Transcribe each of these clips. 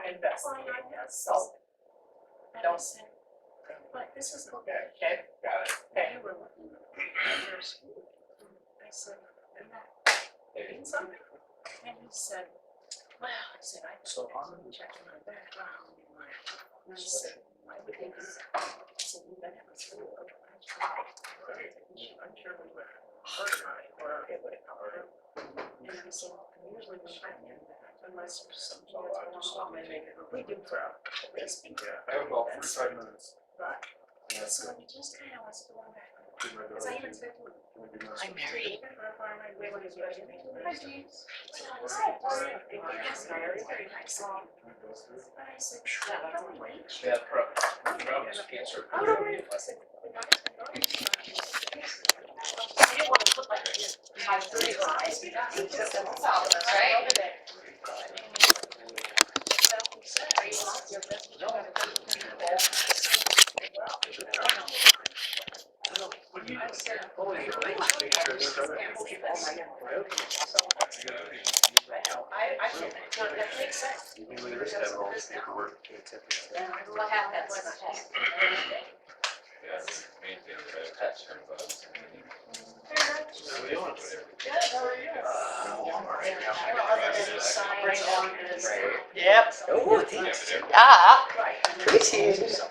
investigating this, so. Don't say. But this is okay. Okay. Got it. Okay. You were looking at your school. I said, "Isn't that doing something?" And he said, "Well," I said, "I So I'm checking my background." And I said, "I would think so." I said, "We've been at school." I'm sure we were hurt or it would have covered. And I said, "Usually we try to do that unless there's something that's going on, maybe we do for a risk." Yeah, I have about 45 minutes. But, so we just kind of was going back. Because I answered. I'm married. Hi, James. Yes, very, very nice. But I said, "Don't wait." Yeah, probably cancer. Oh, don't worry. I said, I didn't want to put like my 35. He just said, "What's all of us, right?" Well, he said, "Are you not your best?" I said, "Oh, you're right." I can't, that makes sense. What happens? Yep. Oh, thanks. Ah, appreciate it.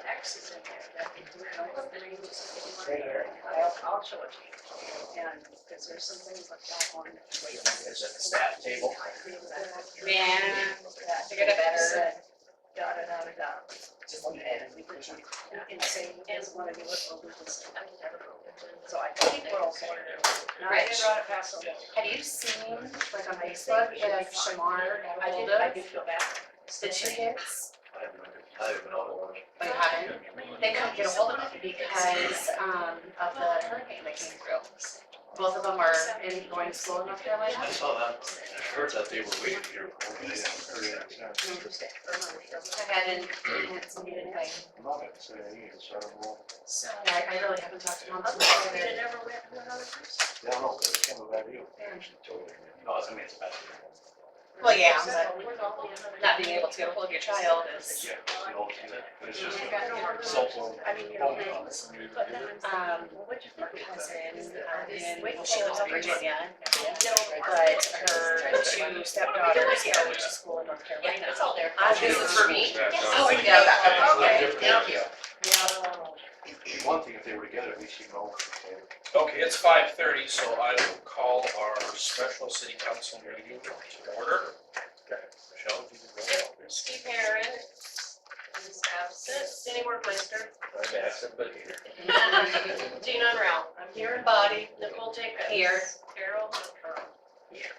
I'll show it to you. And because there's some things like that on. Is it the staff table? Man, figured it better. Da da da da da. And say, is one of you look over this. So I think we're all sorted. Rich, Pass on. have you seen, like on Facebook, if Shamar, I did feel bad, the two kids? I don't know. Oh, you haven't? They couldn't get a hold of it because, of the hurricane that came through. Both of them are going to school in North Carolina. I saw that. I heard that they were waiting here. I hadn't seen anything. So. I really haven't talked to mom. Did it ever went to another person? Yeah, no, it came about you. No, I mean, it's bad. Well, yeah, but not being able to get a hold of your child is, Yeah, the old thing that, it's just cell phone. I mean, you know, but then I'm saying, her cousin, she lives in Virginia, but her two stepdaughters go to school in North Carolina. It's all there. This is for me? Oh, yeah, okay, thank you. One thing, if they were together, at least you know. Okay, it's 5:30, so I will call our special city council meeting to order. Michelle, if you can go. Steve Herron is absent. Cindy Workmeister. But here. Gina and Ralph. I'm here in body. Nicole Jacobs. Here. Carol. Here.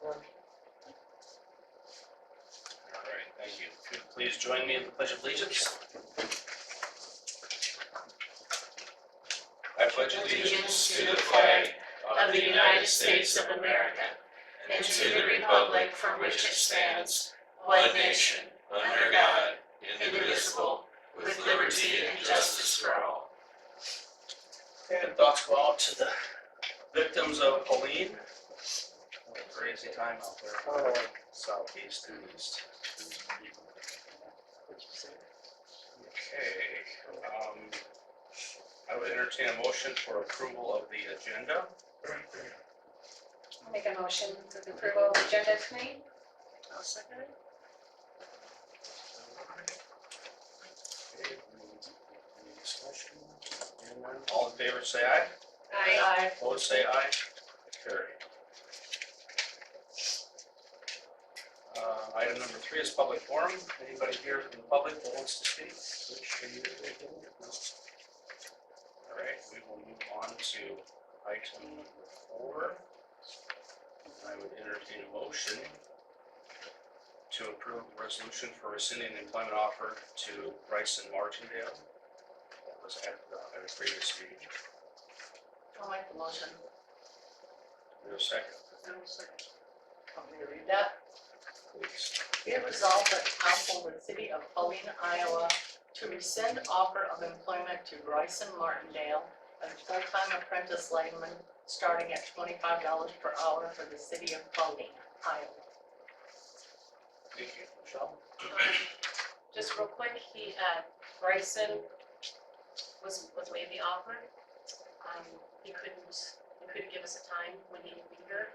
All right, thank you. Could you please join me in the Pledge of Allegiance? I pledge allegiance to the flag of the United States of America and to the republic for which it stands, one nation, under God, indivisible, with liberty and justice for all. And thoughts go out to the victims of Paullina. What a crazy time out there. Southeast and east. Okay. I would entertain a motion for approval of the agenda. I'll make a motion for the approval of the agenda tonight. I'll second it. Any discussion? All in favor, say aye. Aye. Opposed, say aye. Carried. Item number 3 is public forum. Anybody here from the public that wants to speak? All right, we will move on to item number 4. I would entertain a motion to approve the resolution for rescinding the employment offer to Bryson Martindale. That was at a previous meeting. I'll make the motion. Do a second, I'll second. Want me to read that? please. Be it resolved that the council of the city of Paullina, Iowa, to rescind offer of employment to Bryson Martindale, a full-time apprentice lineman, starting at $25 per hour for the city of Paullina, Iowa. Thank you, Michelle. Just real quick, Bryson was made the offer. He couldn't give us a time when he would be here.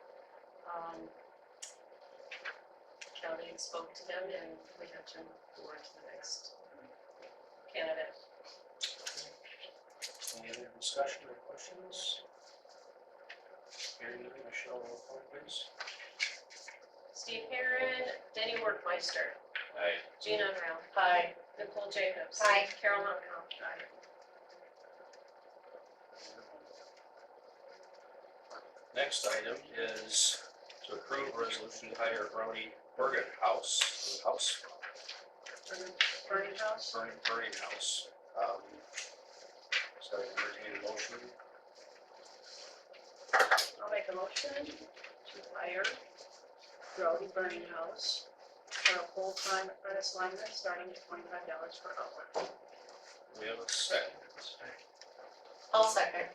County spoke to him and we have to move forward to the next candidate. Any other discussion or questions? Hearing none, Michelle, roll call please. Steve Herron, Denny Workmeister, Aye. Gina Brown, Hi. Nicole Jacobs. Aye. Carol Montcalm. Next item is to approve a resolution to hire Brody Bergenhouse, Burning House. Burning House. So entertain a motion. I'll make a motion to hire Brody Burning House for a full-time apprentice lineman starting at $25 per hour. We have a second. I'll second.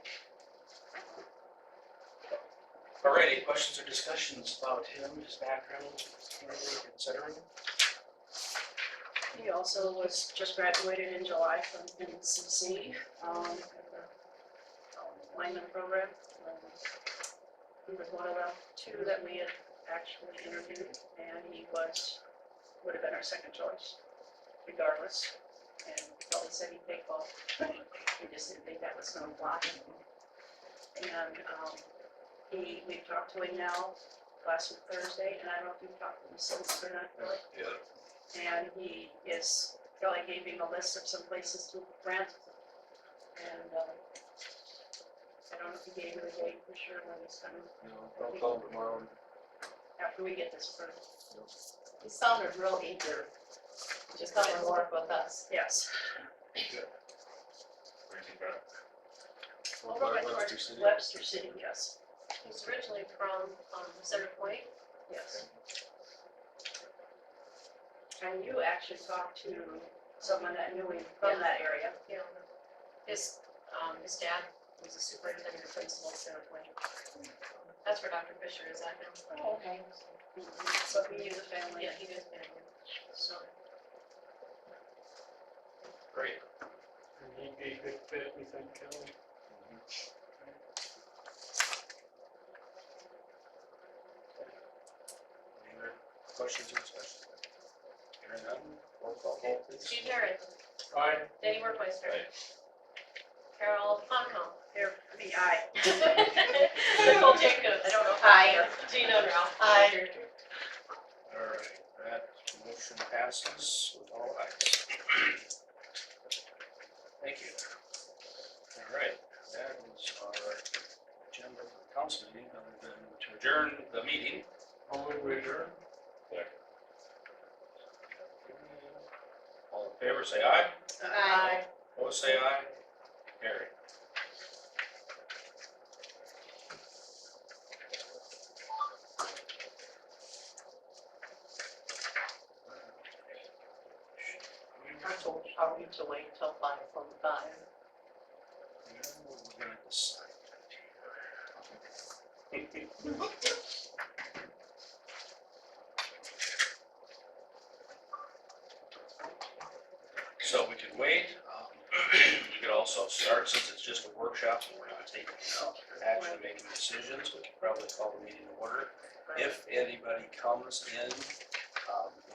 All right, any questions or discussions about him, his background, etc.? He also was just graduated in July from NCC, at the lineman program. He was one of the two that we had actually interviewed, and he would have been our second choice regardless. And probably said he'd take off. We just didn't think that was gonna fly. And, we've talked to him now last week Thursday, and I don't know if you've talked to him since or not, really. Yeah. And he is, Kelly gave him a list of some places to rent. And, I don't know if he gave you a date for sure when he's coming, I'll call him tomorrow. after we get this approved. He sounded real eager to come and work with us. Yes. Well, Over by Webster towards City. Webster City, yes. He's originally from, Center Point. Yes. And you actually talked to someone that knew him from that area. Yeah. His dad was a superintendent principal at Center Point. That's where Dr. Fisher is at now. Oh, okay. So he knew the family. Yeah, he knows family. So, Great. And he'd be a good fit, we think, Kelly. Any other questions or discussion? Hearing none, roll call vote please. Steve Herron, Aye. Denny Workmeister. Aye. Carol Montcalm. here, the eye. Nicole Jacobs. I don't know. Aye. Gina Brown. Aye. All right, that motion passes with all ayes. Thank you. All right, that is our agenda for the council meeting, other than to adjourn the meeting. All the way adjourned. All in favor, say aye. Aye. Opposed, say aye. Carried. Are we to wait till 5:45? We're gonna decide So we can wait. You could also start, since it's just a workshop, and we're not taking action, making decisions, we can probably call the meeting to order. If anybody comes in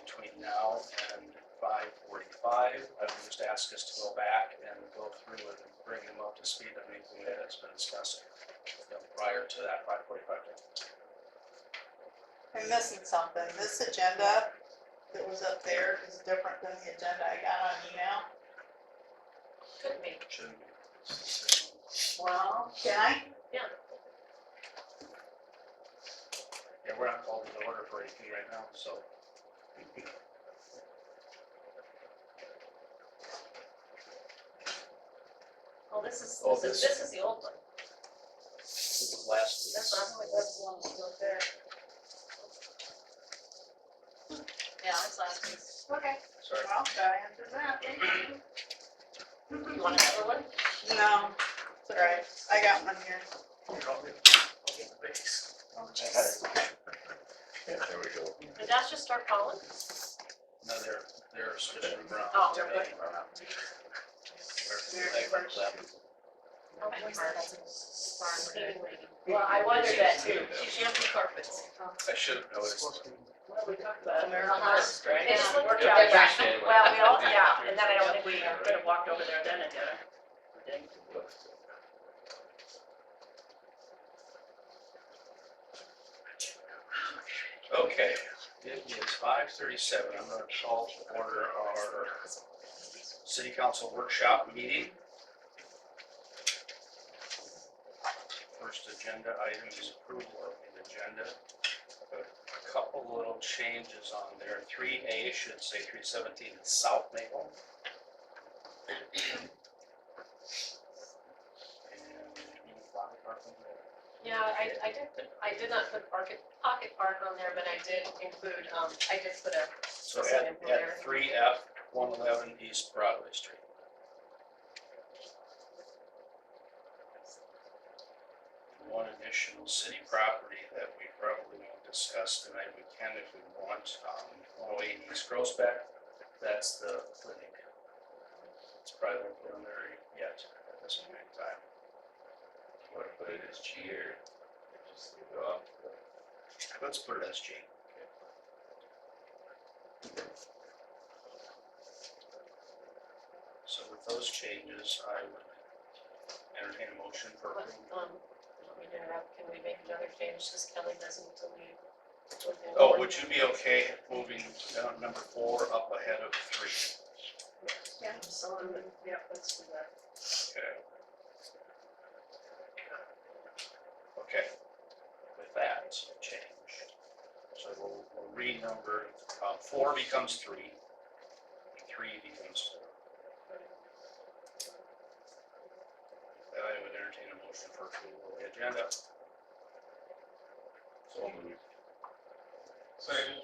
between now and 5:45, I would just ask us to go back and go through it and bring them up to speed on anything that has been discussed prior to that 5:45. I'm missing something. This agenda that was up there is different than the agenda I got on email. Could be. Shouldn't be. Well, can I? Yeah, we're not called to order for anything right now, so. Oh, this is Oh, this is the old one. This was last week. That's the one still there. Yeah, it's last week. Okay. Sorry. Well, that answers that. Thank you. You want another one? No, it's all right. I got one here. I'll get the base. Oh, jeez. There we go. Did that just start calling? No, they're switching them around. Oh, they're putting them around. Well, I wondered that too. Shampoo carpets. I should have noticed. Well, we talked about it. American First, right? They just looked Worked at out that. right. Well, we all, yeah, and then I don't think we could have walked over there then and did it. Okay, it is 5:37. I'm gonna call to order our city council workshop meeting. First agenda item is approval of the agenda. A couple little changes on there. 3A should say 317 South Maple. And flower park on there. Yeah, I did not put pocket park on there, but I did include, I did put a, So Sign at there. 3F, 111 East Broadway Street. One additional city property that we probably won't discuss tonight, we can if we want, 108 East Groesbeck, that's the clinic. It's probably not put on there yet at this point in time. Want to put it as G or just leave it off? Let's put it as G. So with those changes, I would entertain a motion for what, approval. let me interrupt, can we make another change, since Kelly doesn't need to leave? Oh, would you be okay moving down number 4 up ahead of 3? Yeah, absolutely. Yeah, let's do that. Okay. Okay, with that change, so we'll renumber, 4 becomes 3, 3 becomes 4. I would entertain a motion for approval of the agenda. So moved. Second.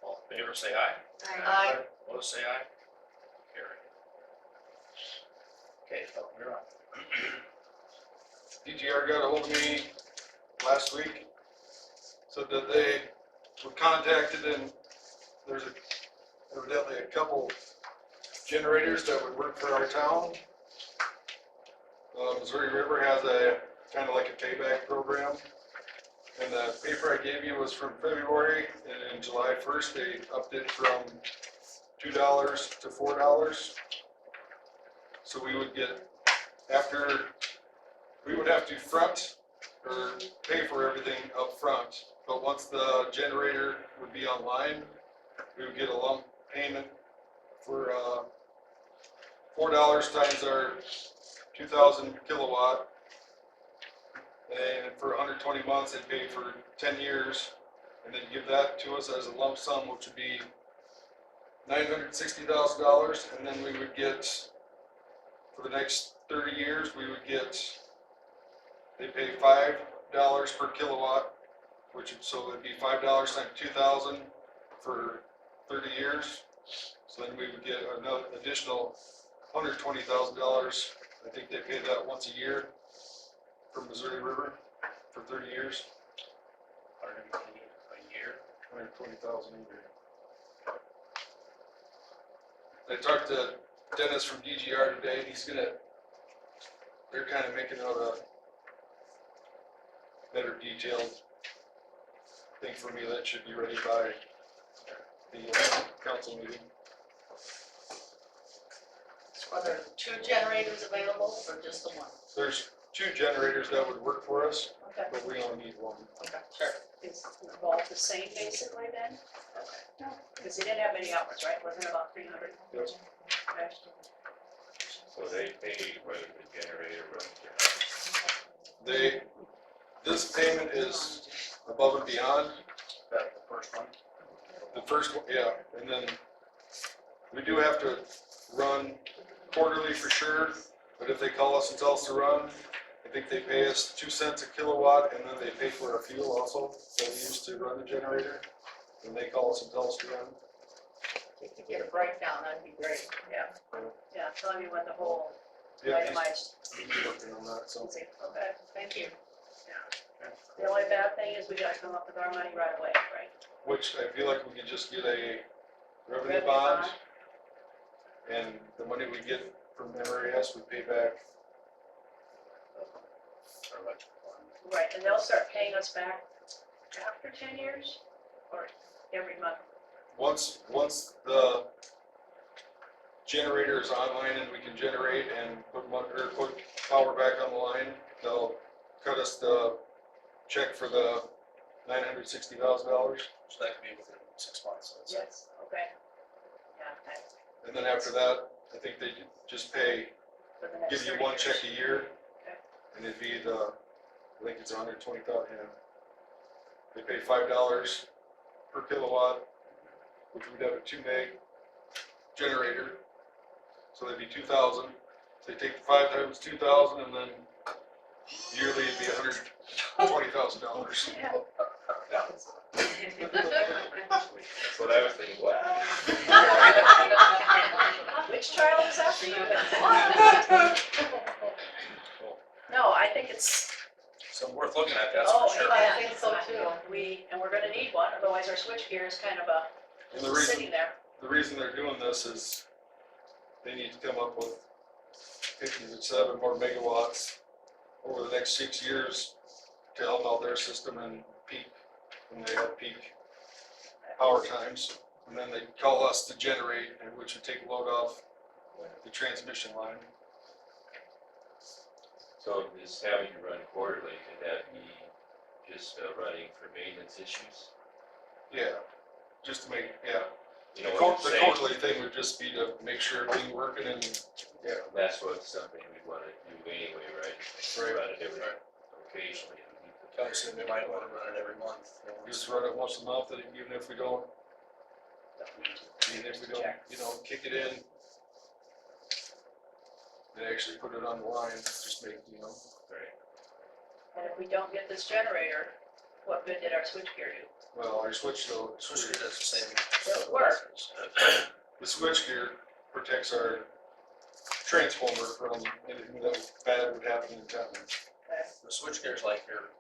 All in favor, say aye. Aye. Opposed, say aye. Carry. Okay, Phil, you're on. DGR got ahold of me last week, said that they were contacted and there's evidently a couple generators that would work for our town. Missouri River has a kind of like a payback program. And the paper I gave you was from February, and in July 1st, they upped it from $2 to $4. So we would get, we would have to front or pay for everything up front, but once the generator would be online, we would get a lump payment for $4 times our 2,000 kilowatt. And for 120 months, they'd pay for 10 years, and then give that to us as a lump sum, which would be $960,000, and then we would get, for the next 30 years, we would get, they pay $5 per kilowatt, so it'd be $5 times 2,000 for 30 years. So then we would get another additional $120,000. I think they pay that once a year from Missouri River for 30 years. 120 a year. 120,000 a year. I talked to Dennis from DGR today, and they're kind of making out a better detailed thing for me that should be ready by the council meeting. Are there 2 generators available or just the one? There's 2 generators that would work for us, Okay. but we only need 1. Okay, sure. Is all the same basically then? Okay. Because they didn't have many hours, right? Wasn't it about 300? Yes. Okay. So they pay whether the generator runs or This payment is above and beyond That's the first one. the first one, yeah, and then we do have to run quarterly for sure, but if they call us and tell us to run, I think they pay us 2 cents a kilowatt, and then they pay for our fuel also that we use to run the generator. And they call us and tell us to run. If you could get a breakdown, that'd be great. Yeah, yeah, tell me what the whole Yeah, itemized, he's working on that, so. okay. Thank you. The only bad thing is we gotta come up with our money right away, right? Which I feel like we could just get a revenue Revenue bond, bond. and the money we get from MRAS, we pay back. Our electric fund. Right, and they'll start paying us back after 10 years, or every month? Once the generator is online and we can generate and put power back on the line, they'll cut us the check for the $960,000. So that could be within 6 months, let's say. Yes. Okay. Yeah, And then after that, I think they just pay, for the next give you 30 one years. check a year. Okay. And it'd be I think it's 120,000, yeah. They pay $5 per kilowatt, which would have a 2 meg generator. So that'd be 2,000. So they take the 5 times 2,000 and then yearly it'd be $120,000. Yeah. That's what I was thinking, what? Which child is after you? No, I think it's, Something worth looking at, that's for sure. I think so too. and we're gonna need one, otherwise our switchgear is kind of And the just reason, sitting there. the reason they're doing this is they need to come up with 57 more megawatts over the next 6 years to help out their system and peak, when they have peak power times. And then they call us to generate, and which would take load off the transmission line. So this having to run quarterly, could that be just running for maintenance issues? Yeah, just to make, yeah. You know The what I'm saying? quarterly thing would just be to make sure everything's working and, yeah, That's what something we'd wanna do anyway, right? Right. Run it every occasionally. Tell us that they might wanna run it every month. just run it once a month, and even if we don't, kick it in. They actually put it on the line, just make, Right. And if we don't get this generator, what good did our switchgear do? well, our switch though, Switchgear does the same. It'll work. the switch gear protects our transformer from anything that bad would happen in town. The switchgear is like your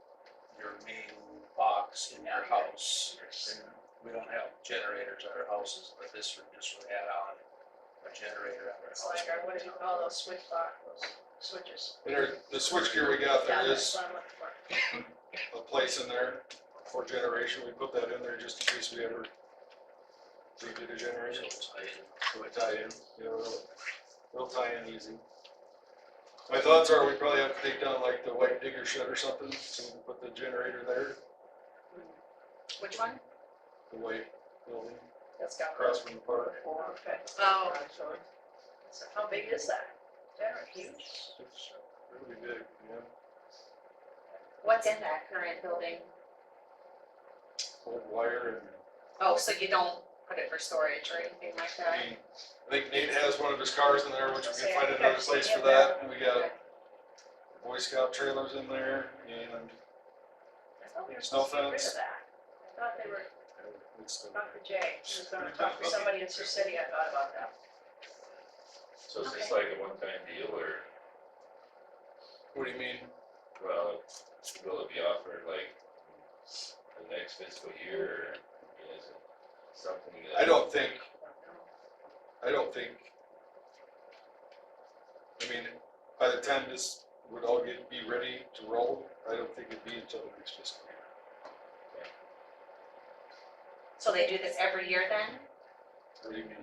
main box in your house. And we don't have generators at our houses, but this would add on a generator at our It's house. like our, what do you call those switch box, those switches? And the switch gear we got there Yeah, is that's what I'm looking for. a place in there for generation. We put that in there just in case we ever needed a generator. So we tie in, it'll tie in easy. My thoughts are we probably have to take down like the white digger shed or something, so we can put the generator there, Which one? the white building That's got across from the park. Okay. Oh. So how big is that? Generator, huge. It's really big, yeah. What's in that current building? Old wire and, Oh, so you don't put it for storage or anything like I that? mean, I think Nate has one of his cars in there, which we can find another place for that, and we got Boy Scout trailers in there, and I thought we were Snow supposed to get rid fence. of that. I thought they were, it's, Dr. J, he was gonna talk to somebody in Sioux City, I thought about that. So is this like a one-time deal, or, what do you mean? well, will it be offered like the next fiscal year, or is it something that? I don't think, I mean, by the time this would all be ready to roll, I don't think it'd be until the next fiscal year. So they do this every year then? What do you mean?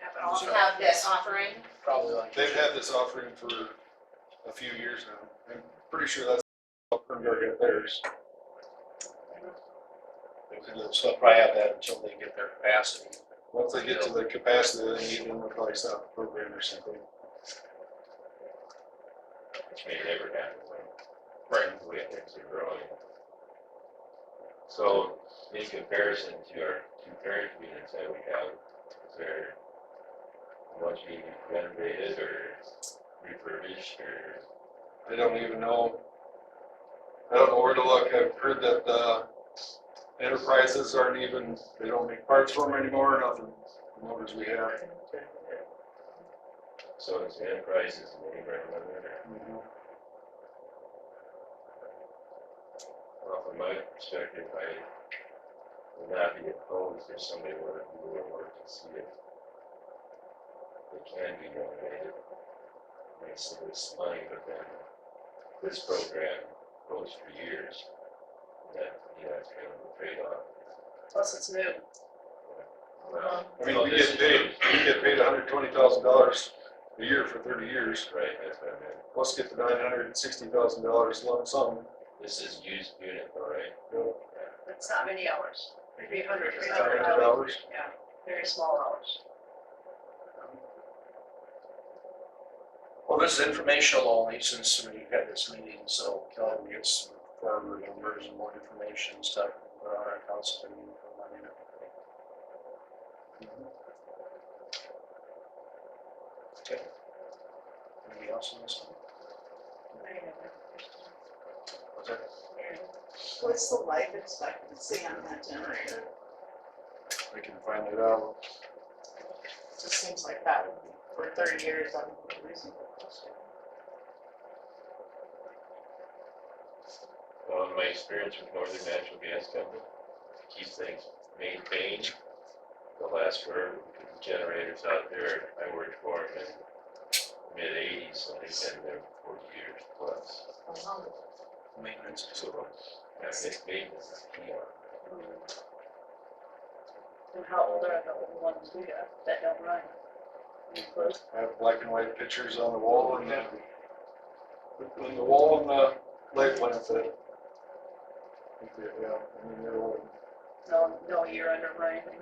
Have it all. Have this offering? Probably like. They've had this offering for a few years now. I'm pretty sure that's how Kernberg got theirs. So they'll probably have that until they get their capacity. Once they get to the capacity they need, then they'll probably stop the program or something. Which may never happen Right. when the way things are growing. So in comparison to our two current units that we have, is there much being renovated or refurbished or? I don't even know. I don't know where to look. I've heard that the enterprises aren't even, they don't make parts for them anymore or nothing. The motors we have. So it's enterprises and they run it or? Well, from my perspective, I would not be opposed if somebody were to do a work to see if it can be donated. Makes some of this money, but then this program goes for years. That, that's kind of a trade-off. Plus it's new. Well, I mean, we get paid $120,000 a year for 30 years, right, that's what I meant. plus get the $960,000 lump sum. This is used unit, all right? It's not many hours, maybe 100, 300 300 hours. hours. Yeah, very small hours. Well, this is informational only since we've had this meeting, so Kelly will get some firmer numbers and more information and stuff on our council meeting for Monday. Okay. Anything else on this one? What's that? What's the life expectancy on that generator? We can find it out. Just seems like that would be, for 30 years, that would be a reasonable question. Well, in my experience with Northern Natural Gas Company, keep things maintained. They'll last forever. The generators out there, I worked for them in mid-80s, so they've been there for 40 years plus. Maintenance. So, I think maintenance is key on it. And how old are the old ones we got that don't run? Any clue? I have black and white pictures on the wall and the wall and the light plant that. Yeah, I mean, they're old. No year under or anything.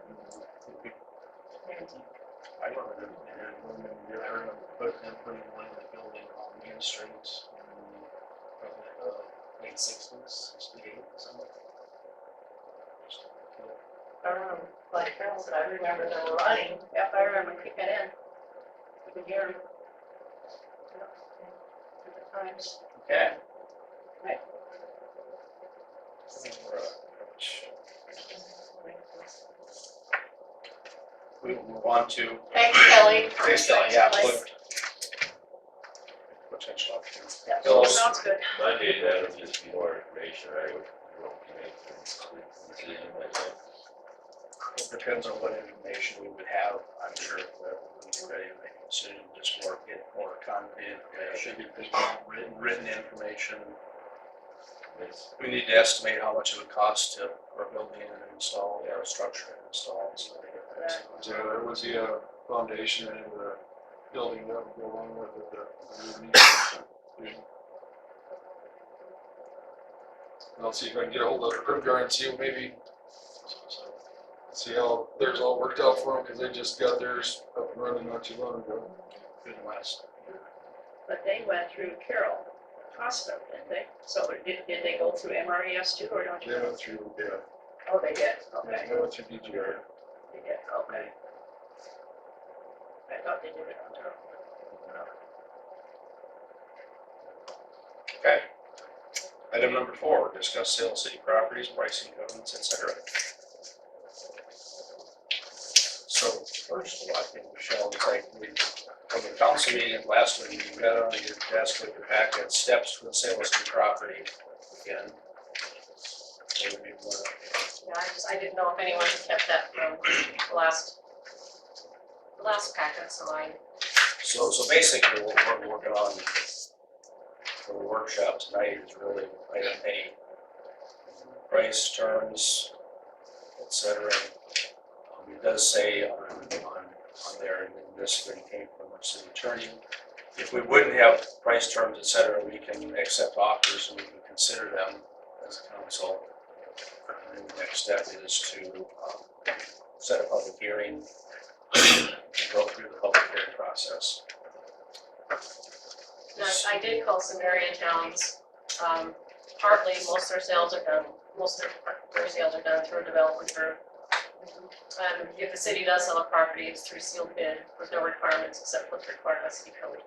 I don't remember there. I remember putting one in the building on Main Street in probably the late 60s, 68, something. I remember, like Carol said, I remember them running. Yep, I remember kicking in. You could hear them. Different times. Okay. Right. We will move on to. Thanks, Kelly. Thanks, Kelly, yeah, Thanks. potential option. Yeah, Bills. sounds good. Monday, that'll just be more information, I won't be making a decision myself. It depends on what information we would have. I'm sure that we'll be ready to make a decision, just get more concrete information, written information. We need to estimate how much it would cost to, for a building and install, or a structure and install, and stuff like that. Yeah, there was the foundation and the building that would go along with it. I'll see if I can get a hold of Primgar and see maybe, see how theirs all worked out for them, because they just got theirs up and running not too long ago. Good West. But they went through Carroll Hospital, didn't they? So did they go through MRES too, or don't you? They went through, yeah, Oh, they did, okay. they went through DGR. They did, okay. I thought they did it on their own. Okay. Item number 4, discuss sale of city properties, pricing covenants, etc. So first of all, I think Michelle, it's like from the council meeting last week, you got on your desk with your packet steps for the sale of city property. Again. Maybe more. Yeah, I didn't know if anyone had kept that from the last packets of mine. So basically what we're working on for the workshop tonight is really item A. Price, terms, etc. It does say on there, and this really came from our city attorney. If we wouldn't have price terms, etc., we can accept offers and we can consider them as a council. And the next step is to set a public hearing and go through the public hearing process. Now, I did call some area towns, partly most of their sales are done, through a development group. If the city does sell a property, it's through sealed bid with no requirements except what's required by city code.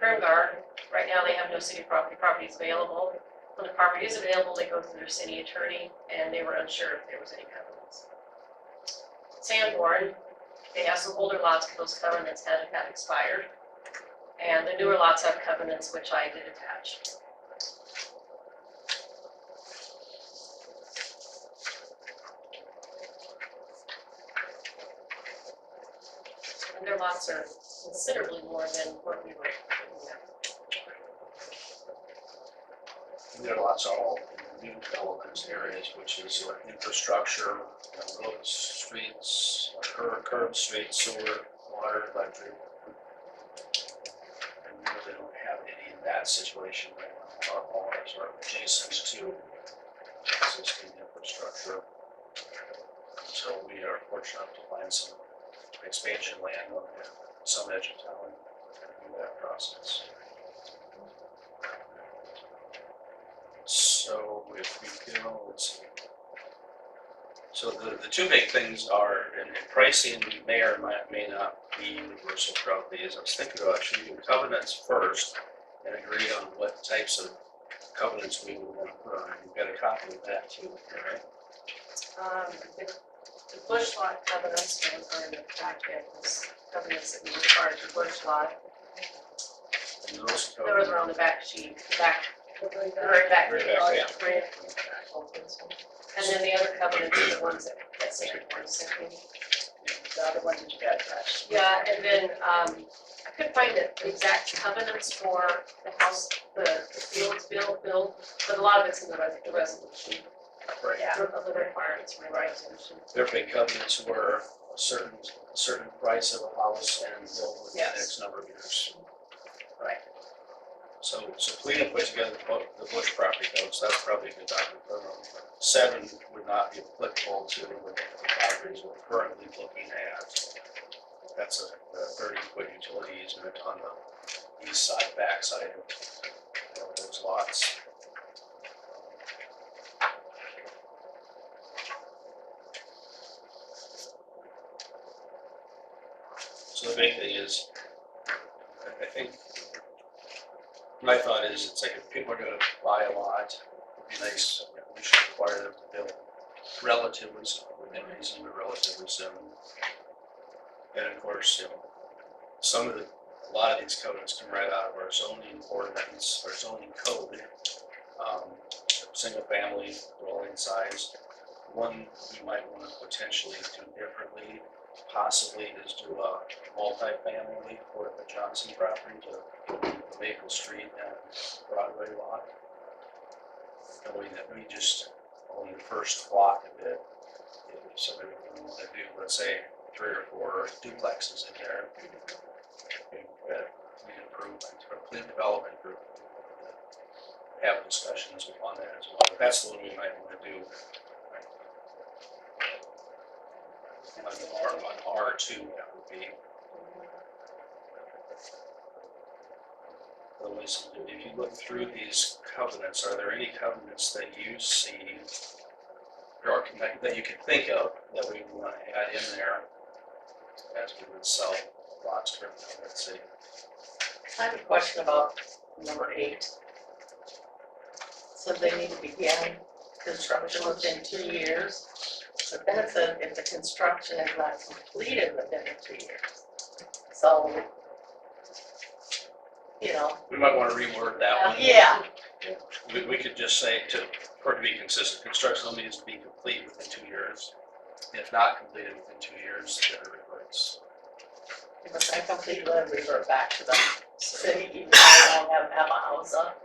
Primgar, right now they have no city properties available. When the property is available, they go through their city attorney and they were unsure if there was any covenants. Sanborn, they have some older lots, but those covenants have expired. And the newer lots have covenants, which I did attach. And their lots are considerably more than what we were looking at. There are lots of all new development areas, which is infrastructure, roads, streets, curb, streets, sewer, water, electric. And we really don't have any in that situation right now. All ours are adjacent to existing infrastructure. So we are fortunate to find some expansion land on some edge of town and do that process. So if we go, let's see. So the two big things are, and pricing may or may not be universal throughout these. I was thinking about actually doing covenants first and agree on what types of covenants we would want to put on. You've got a copy of that too, right? The bush lot covenants are in the packet, those covenants that we required for bush lot. And those There was around the back sheet, very back. Very back, yeah. Right. And then the other covenants are the ones that Sandy sent me. The other ones that you got attached. Yeah, and then, I couldn't find the exact covenants for the house, the fields built, but a lot of it's in the resolution. Right. Yeah, of the requirements for the resolution. Their big covenants were a certain price of a house and built within Yes. X number of years. Right. So Paullina put together the bush property codes, that's probably a good document for them. 7 would not be applicable to the properties we're currently looking at. That's a 30-foot utility easement on the east side, back side of those lots. So the big thing is, I think, my thought is, it's like if people are gonna buy a lot, it'd be nice, we should require them to build relatively soon, within reason, but relatively soon. And of course, a lot of these covenants come right out of our zoning ordinance, our zoning code. Single family dwelling size. One we might want to potentially do differently, possibly is do a multi-family for the Johnson property to Maple Street and Broadway lot. And we just own the first block of it. If somebody would want to do, let's say, 3 or 4 duplexes in there, we improvement or clean development group. Have discussions on that as well. But that's the one we might want to do. On R2, that would be. Otherwise, if you look through these covenants, are there any covenants that you see or that you can think of that we want to add in there as we would sell lots for, let's see. I have a question about number 8. So they need to begin construction within 2 years, but then it says if the construction is not completed within the 2 years. So, We might want to reword that one. yeah, We could just say for it to be consistent, construction only needs to be complete within 2 years. If not completed within 2 years, then it reverts. if it's not completed, then revert back to the city, even though I don't have a house up.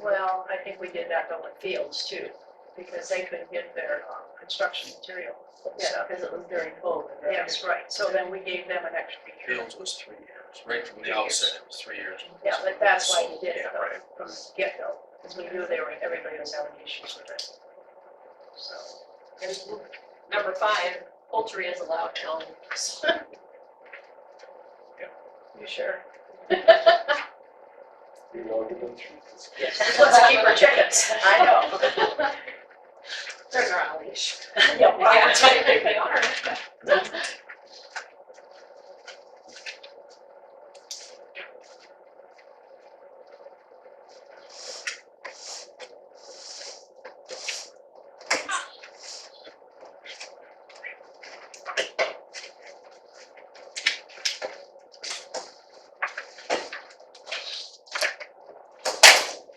Well, I think we did that though with fields too, because they couldn't get their construction material. Yeah, because it was during COVID, right? Yes, right, so then we gave them an extra year. Fields was 3 years, right from the outset, it was 3 years. Yeah, but that's why we did it Yeah, though, right. from the get-go, because we knew everybody was having issues with it. So, And number 5, poultry is allowed in all neighborhoods. you sure? Let's keep our chickens. I know. They're on a leash. Yeah, Yeah, they are.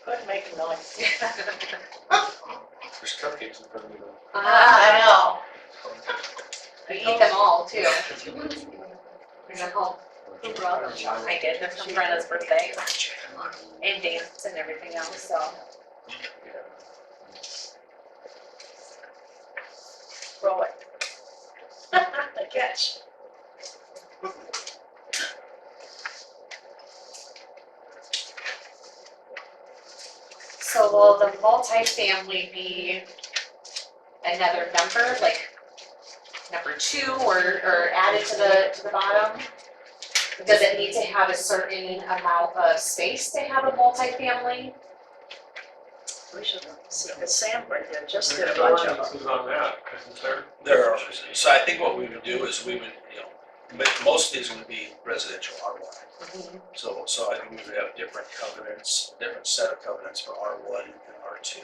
Couldn't make a noise. There's cupcakes in front of me though. I know. We eat them all too. Bring them home. Who brought them? I did, they're from Brenna's birthday and dance and everything else, so. Roll it. The catch. So will the multifamily be another number, like number 2 or added to the bottom? Does it need to have a certain amount of space to have a multifamily? We should see, because Sam right there just did a There's bunch of them. ordinances on that, isn't there? There are, so I think what we would do is we would, most of these would be residential R1. So I think we would have different covenants, different set of covenants for R1 and R2.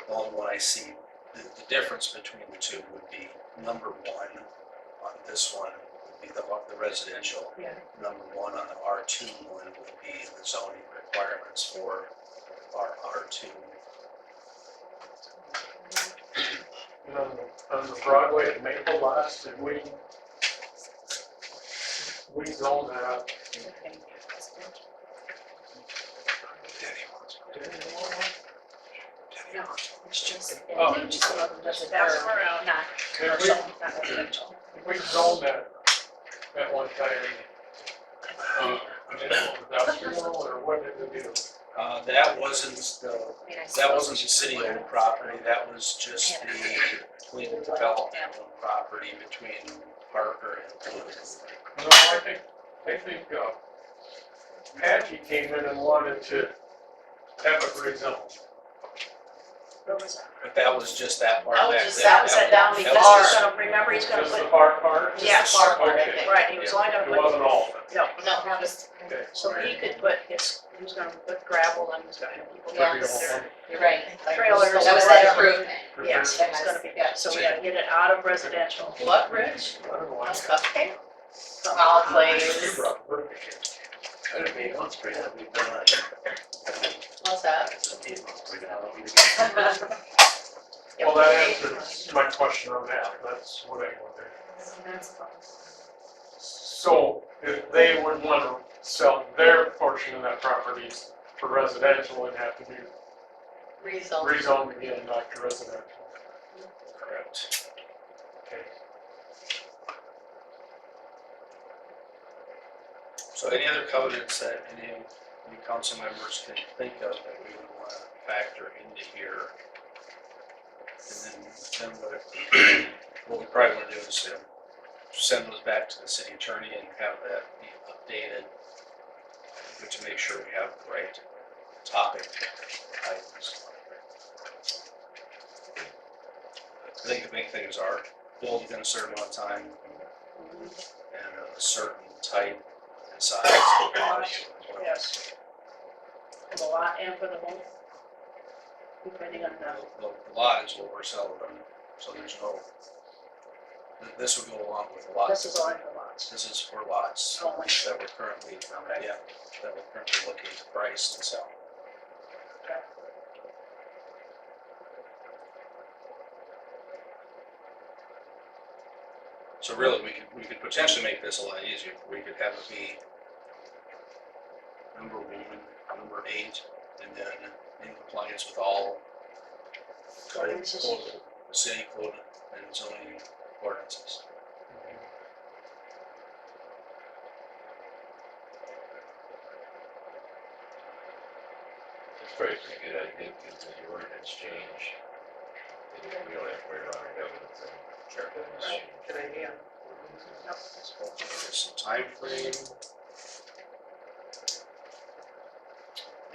The only one I see, the difference between the two would be number 1 on this one would be the residential. Yeah. Number 1 on the R2 one would be the zoning requirements for our R2. And on the Broadway at Maple lots, did we zone that out? No, it's just, Oh. just Just pass them around. not Did commercial, not residential. we zoned that at one time? Industrial, or what did we do? That wasn't the I mean, I That suppose wasn't the city-owned property, that was just the Paullina development property between Parker and Paullina. No, I think Patchy came in and wanted to have it rezoned. Where was that? But that was just that part That was back just there. That was that down that because was he's just- gonna, remember, he's gonna Just the put, far part? Just the yes, far part, I Okay. think. right, he was only gonna It put, wasn't all of it. no, No, that was, Okay. so he could put his, he was gonna put gravel and he was gonna have people Yes. park there. You're right. Trailers. That was that improvement. Yes, it's gonna be that, so we gotta get it out of residential. what, Rich? I don't know why. That's cupcake? All You plays. brought the birthday cake. I didn't mean once for that, we've done What's that? Well, that answers my question on that, that's what I wondered. So if they would want to sell their portion of that property for residential, it'd have to be Rezone. rezoned again, back to residential. Correct. Okay. So any other covenants that any council members can think of that we would want to factor into here? And then what we probably want to do is send those back to the city attorney and have that be updated to make sure we have the right topic items. I think the big things are build within a certain amount of time and a certain type and size and value. Yes. For the lot and for the home. Depending on the, The lot is what we're selling them, so there's no, this would go along with the lots. this is only for lots. This is for lots Only. that we're currently, that we're currently looking to price and sell. So really, we could potentially make this a lot easier. We could have it be number 1, number 8, and then in compliance with all Ordinances. city code and zoning ordinances. It's probably a good idea because the ordinance change. We don't have to worry about our government thing. Right, good idea. Yep, that's cool. There's some time frame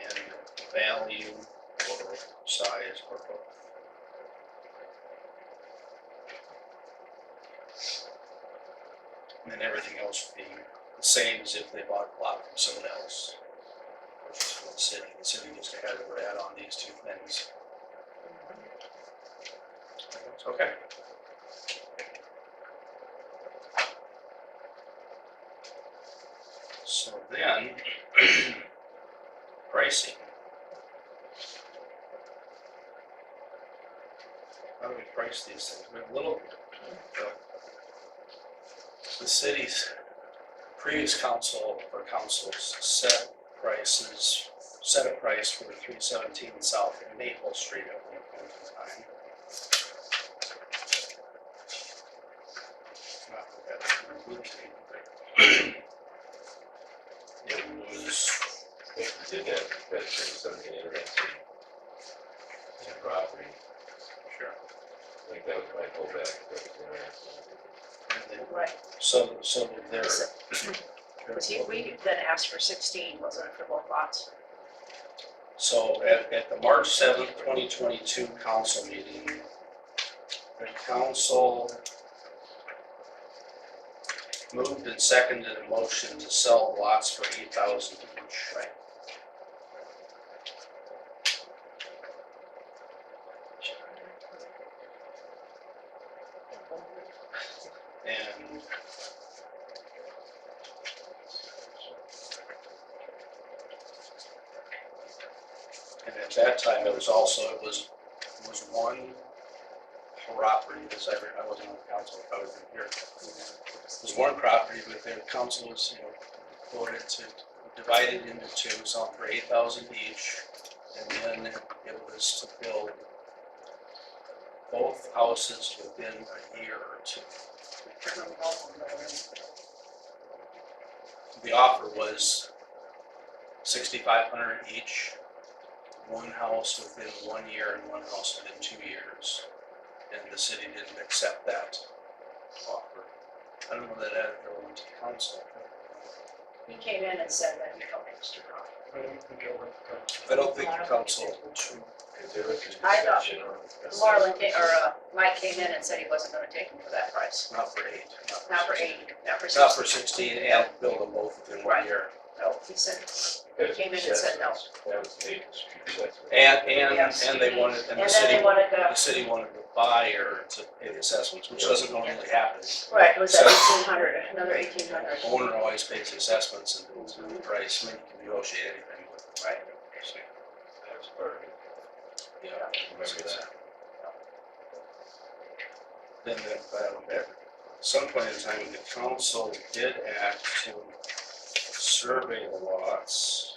and value or size or both. And then everything else would be the same as if they bought a lot from someone else. Which is from the city. The city just had to add on these 2 things. Okay. So then, pricing. How do we price these things? We're a little, the cities previous council, or councils, set a price for 317 South Maple Street at one point in time. Not that that's included, but it was, Did that, that's something interesting. That property, sure. I think that was my whole back, that was interesting. And then, Right, so there. because we then asked for 16, wasn't it, for both lots? So at the March 7th, 2022 council meeting, the council moved and seconded a motion to sell lots for $8,000 each. Right. And at that time, it was one property, because I wasn't on the council, I was in here. It was one property, but the council was, voted to divide it into two, selling for $8,000 each. And then it was to build both houses within a year or two. The offer was $6,500 each, one house within 1 year and one house within 2 years. And the city didn't accept that offer. I don't know that ever went to council. He came in and said that he felt it was too high. I don't think council, Is there a I thought concession or? Mike came in and said he wasn't gonna take them for that price. not for 8. Not for 8, not for 16. Not for 16 and build them both within 1 year. No, he said, came in and said no. That was Maple Street, that's what- Yes. And they wanted, and And the then city, they wanted the the, city wanted the buyer to pay the assessments, which doesn't normally happen. right, it was at So- 1,800, another 1,800. Owner always pays the assessments and builds the price, and then you can negotiate anything with it. Right. So, That's part of it. yeah. Remember that. Then at some point in time, the council did act to survey the lots.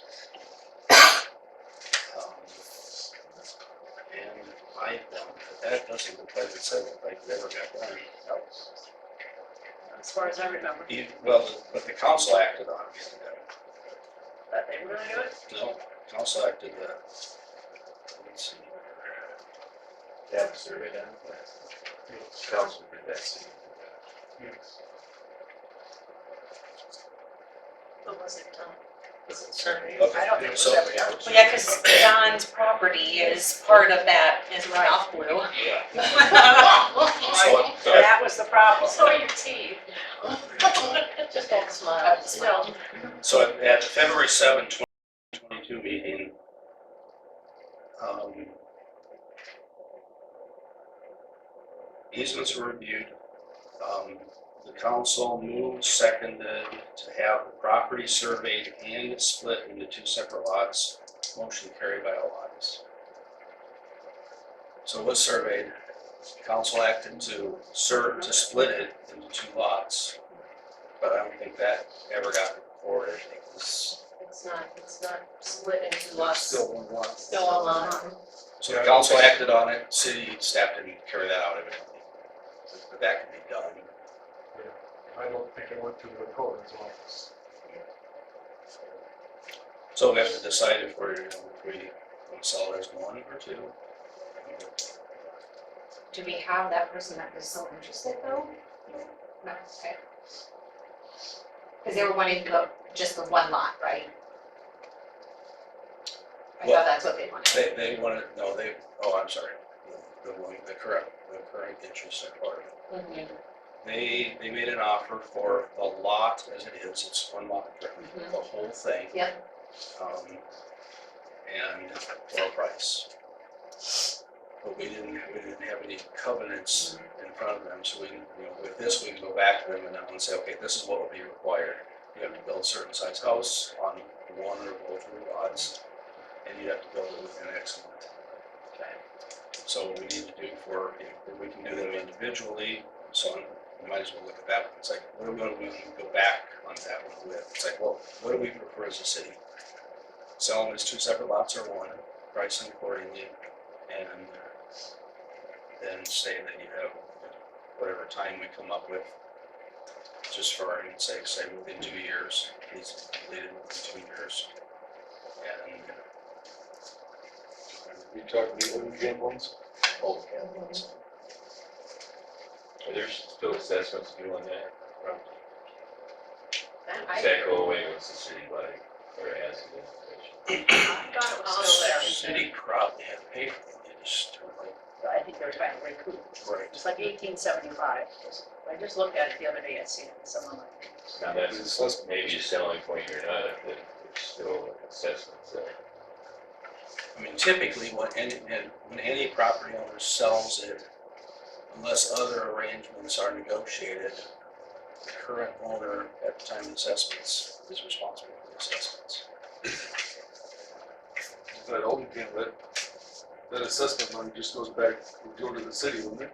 And I, that doesn't look like it said like it ever got done. As far as I remember, Well, but the council acted on it. that they really do it. No, council acted, let's see. Yeah, survey done, but council did that, city did that. But was it, was it surveyed? Okay, I don't think it was so- ever done. Well, yeah, because John's property is part of that, is mouth blue. Yeah. Right, that was the problem. So are your teeth. Just don't smile. No, So at the February 7, 2022 meeting, easements were reviewed. The council moved, seconded to have the property surveyed and split into 2 separate lots. Motion carried by all ayes. So it was surveyed. Council acted to split it into 2 lots. But I don't think that ever got recorded. It was It's not split into lots. still one lot. Still a lot. So the council acted on it, city staff didn't carry that out evidently. But that can be done. I don't think it went to the recorder's office. So we have to decide if we want to sell it as 1 or 2. Do we have that person that was so interested though? No, okay. Because they were wanting just the 1 lot, right? I Well, thought that's what they wanted. They wanted, no, I'm sorry. The current interest party. Mhm. They made an offer for the lot as it is, it's 1 lot, the whole thing. Yep. And for a price. But we didn't have any covenants in front of them, so with this, we can go back to them and say, okay, this is what will be required. You have to build a certain size house on 1 or both of the lots, and you have to build it within X amount. So what we need to do we can do them individually, so we might as well look at that one. It's like, what do we go back on that one with? It's like, well, what do we prefer as a city? Sell them as two separate lots or one, price them accordingly, and then say that you have whatever time we come up with, just for argument's sake, say within 2 years, needs to be completed within 2 years. And You talking the old camp ones? both candidates. There's still assessments due on that. Does I that go away once the city like, or has it? thought it was still there. City probably had paid for it, they just, like, I think they were trying to recoup. right. It's like 1875. I just looked at it the other day, I seen it in some of my. Now that's maybe a selling point or not, if it's still assessments there. I mean, typically, when any property owner sells it, unless other arrangements are negotiated, the current owner at the time of assessments is responsible for the assessments. That old camp, that assessment money just goes back, would go to the city, wouldn't it?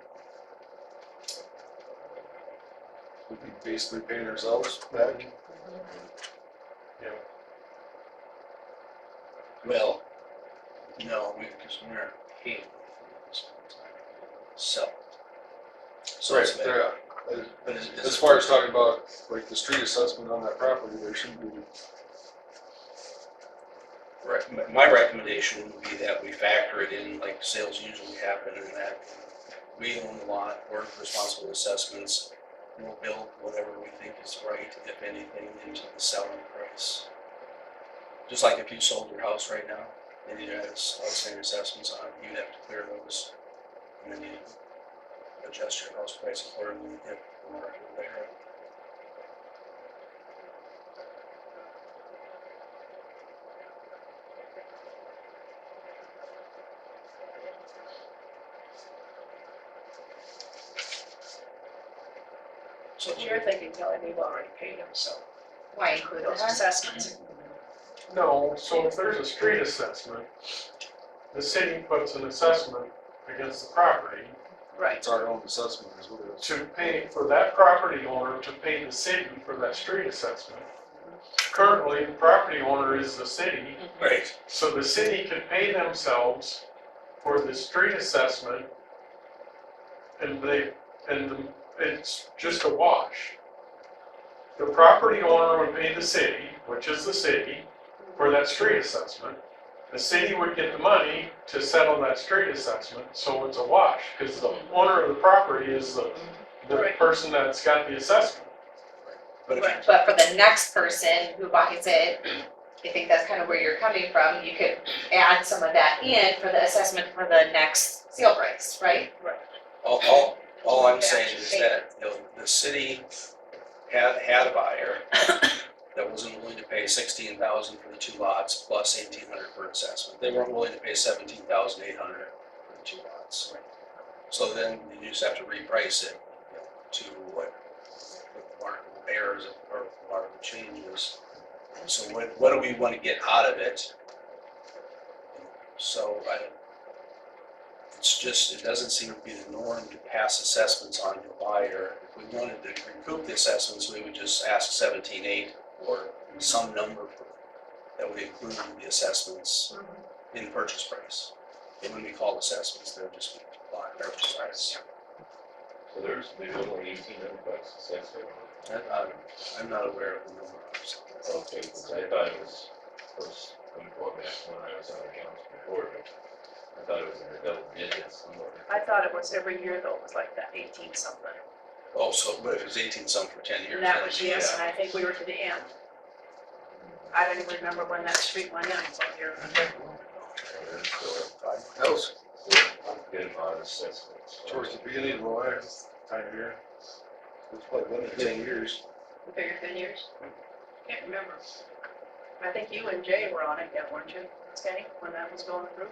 We'd be basically paying ourselves back. Well, no, because we're paying for this sell. So it's been, There, but is as far as talking about, like, the street assessment on that property, there shouldn't be. my recommendation would be that we factor it in like sales usually happen, and that we own the lot, we're responsible for assessments. We'll build whatever we think is right, if anything, into the selling price. Just like if you sold your house right now, and you had outstanding assessments on it, you'd have to clear those. And then you adjust your house price accordingly if the market will bear it. So But you're thinking, Kelly, we've already paid them, so Why include those those? assessments. No, so if there's a street assessment, the city puts an assessment against the property Right. It's our own assessment is what it is. to pay for that property owner to pay the city for that street assessment. Currently, the property owner is the city, right, so the city could pay themselves for the street assessment, and it's just a wash. The property owner would pay the city, which is the city, for that street assessment. The city would get the money to settle that street assessment, so it's a wash, because the owner of the property is the Right. person that's got the assessment. but if you, But for the next person who buys it, I think that's kind of where you're coming from, you could add some of that in for the assessment for the next sale price, right? all I'm saying is that, you know, the city had a buyer that wasn't willing to pay $16,000 for the 2 lots plus $1,800 for assessment. They weren't willing to pay $17,800 for the 2 lots. So then you just have to reprice it, you know, to what the market bears or the market changes. So what do we want to get out of it? So it doesn't seem to be the norm to pass assessments on to a buyer. If we wanted to recoup the assessments, we would just ask 17.8 or some number that would include the assessments in the purchase price. And when we call assessments, they'll just be bought purchase price. So there's maybe only $1,800 assessment. I'm not aware of the number. Okay, because I thought it was, I'm going back when I was on the council before, but I thought it was in the double digits somewhere. I thought it was every year though, it was like that 18 something. Oh, so what if it's 18 some for 10 years? And that then- was, yes, and I think we were to the end. I don't even remember when that street went in, what year. That was Good amount of assessments. towards the beginning of the last time here. It's probably been 10 years. The bigger 10 years? Can't remember. I think you and Jay were on it yet, weren't you, Kenny, when that was going through?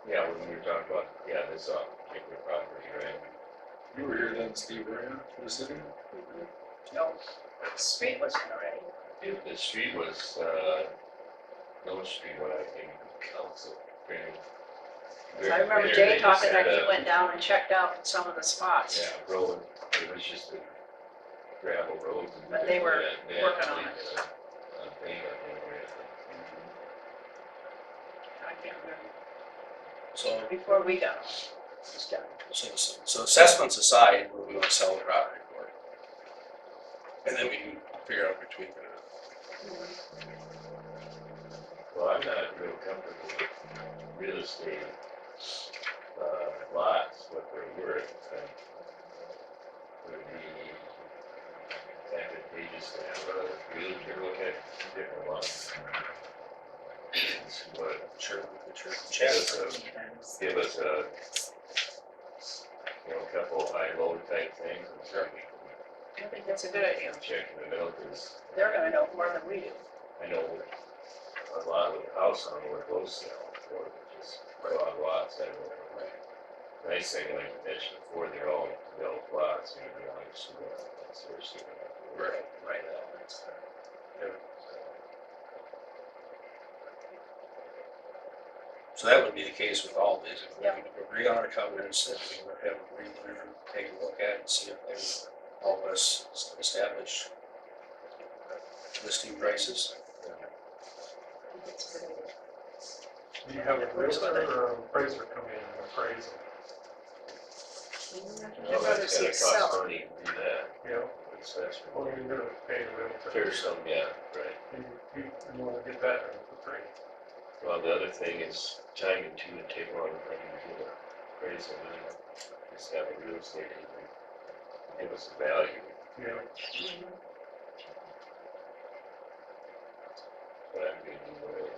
Yeah, when we were talking about, this particular property, right? You were here then, Steve, right, for the city? No, the street was in already. The street was, no street when I came to council. I remember Jay talking that he went down and checked out some of the spots. Yeah, road, it was just gravel roads. and But they were they working on actually did a thing up there. I can't remember, So, before we got on, it's done. so assessments aside, what we want to sell the property for. And then we can figure out between it. Well, I'm not real comfortable with real estate, lots, what they're worth. Would be advantageous to have a realtor look at different lots. But Sure, sure. give us a, couple high-low type things and certainly I think that's a good idea. check in the middle, because They're gonna know more than we do. I know a lot of the house on where those sell for, just a lot of lots that are, nice thing, like you mentioned before, they're all developed lots, you know, so that's seriously. Right. So that would be the case with all these. If we agree on our covenants, then we would have a realtor take a look at it and see if they would help us establish listing prices. Do you have a realtor or an appraiser come in and appraise it? I'd rather see it sell. Cost money to do that, You know, especially. or you're gonna pay a realtor. There's some, yeah, right. You wanna get that done for free. Well, the other thing is timing too, and take a long time to do the appraisal, and just have a real estate agent give us a value. Yeah. But I'm being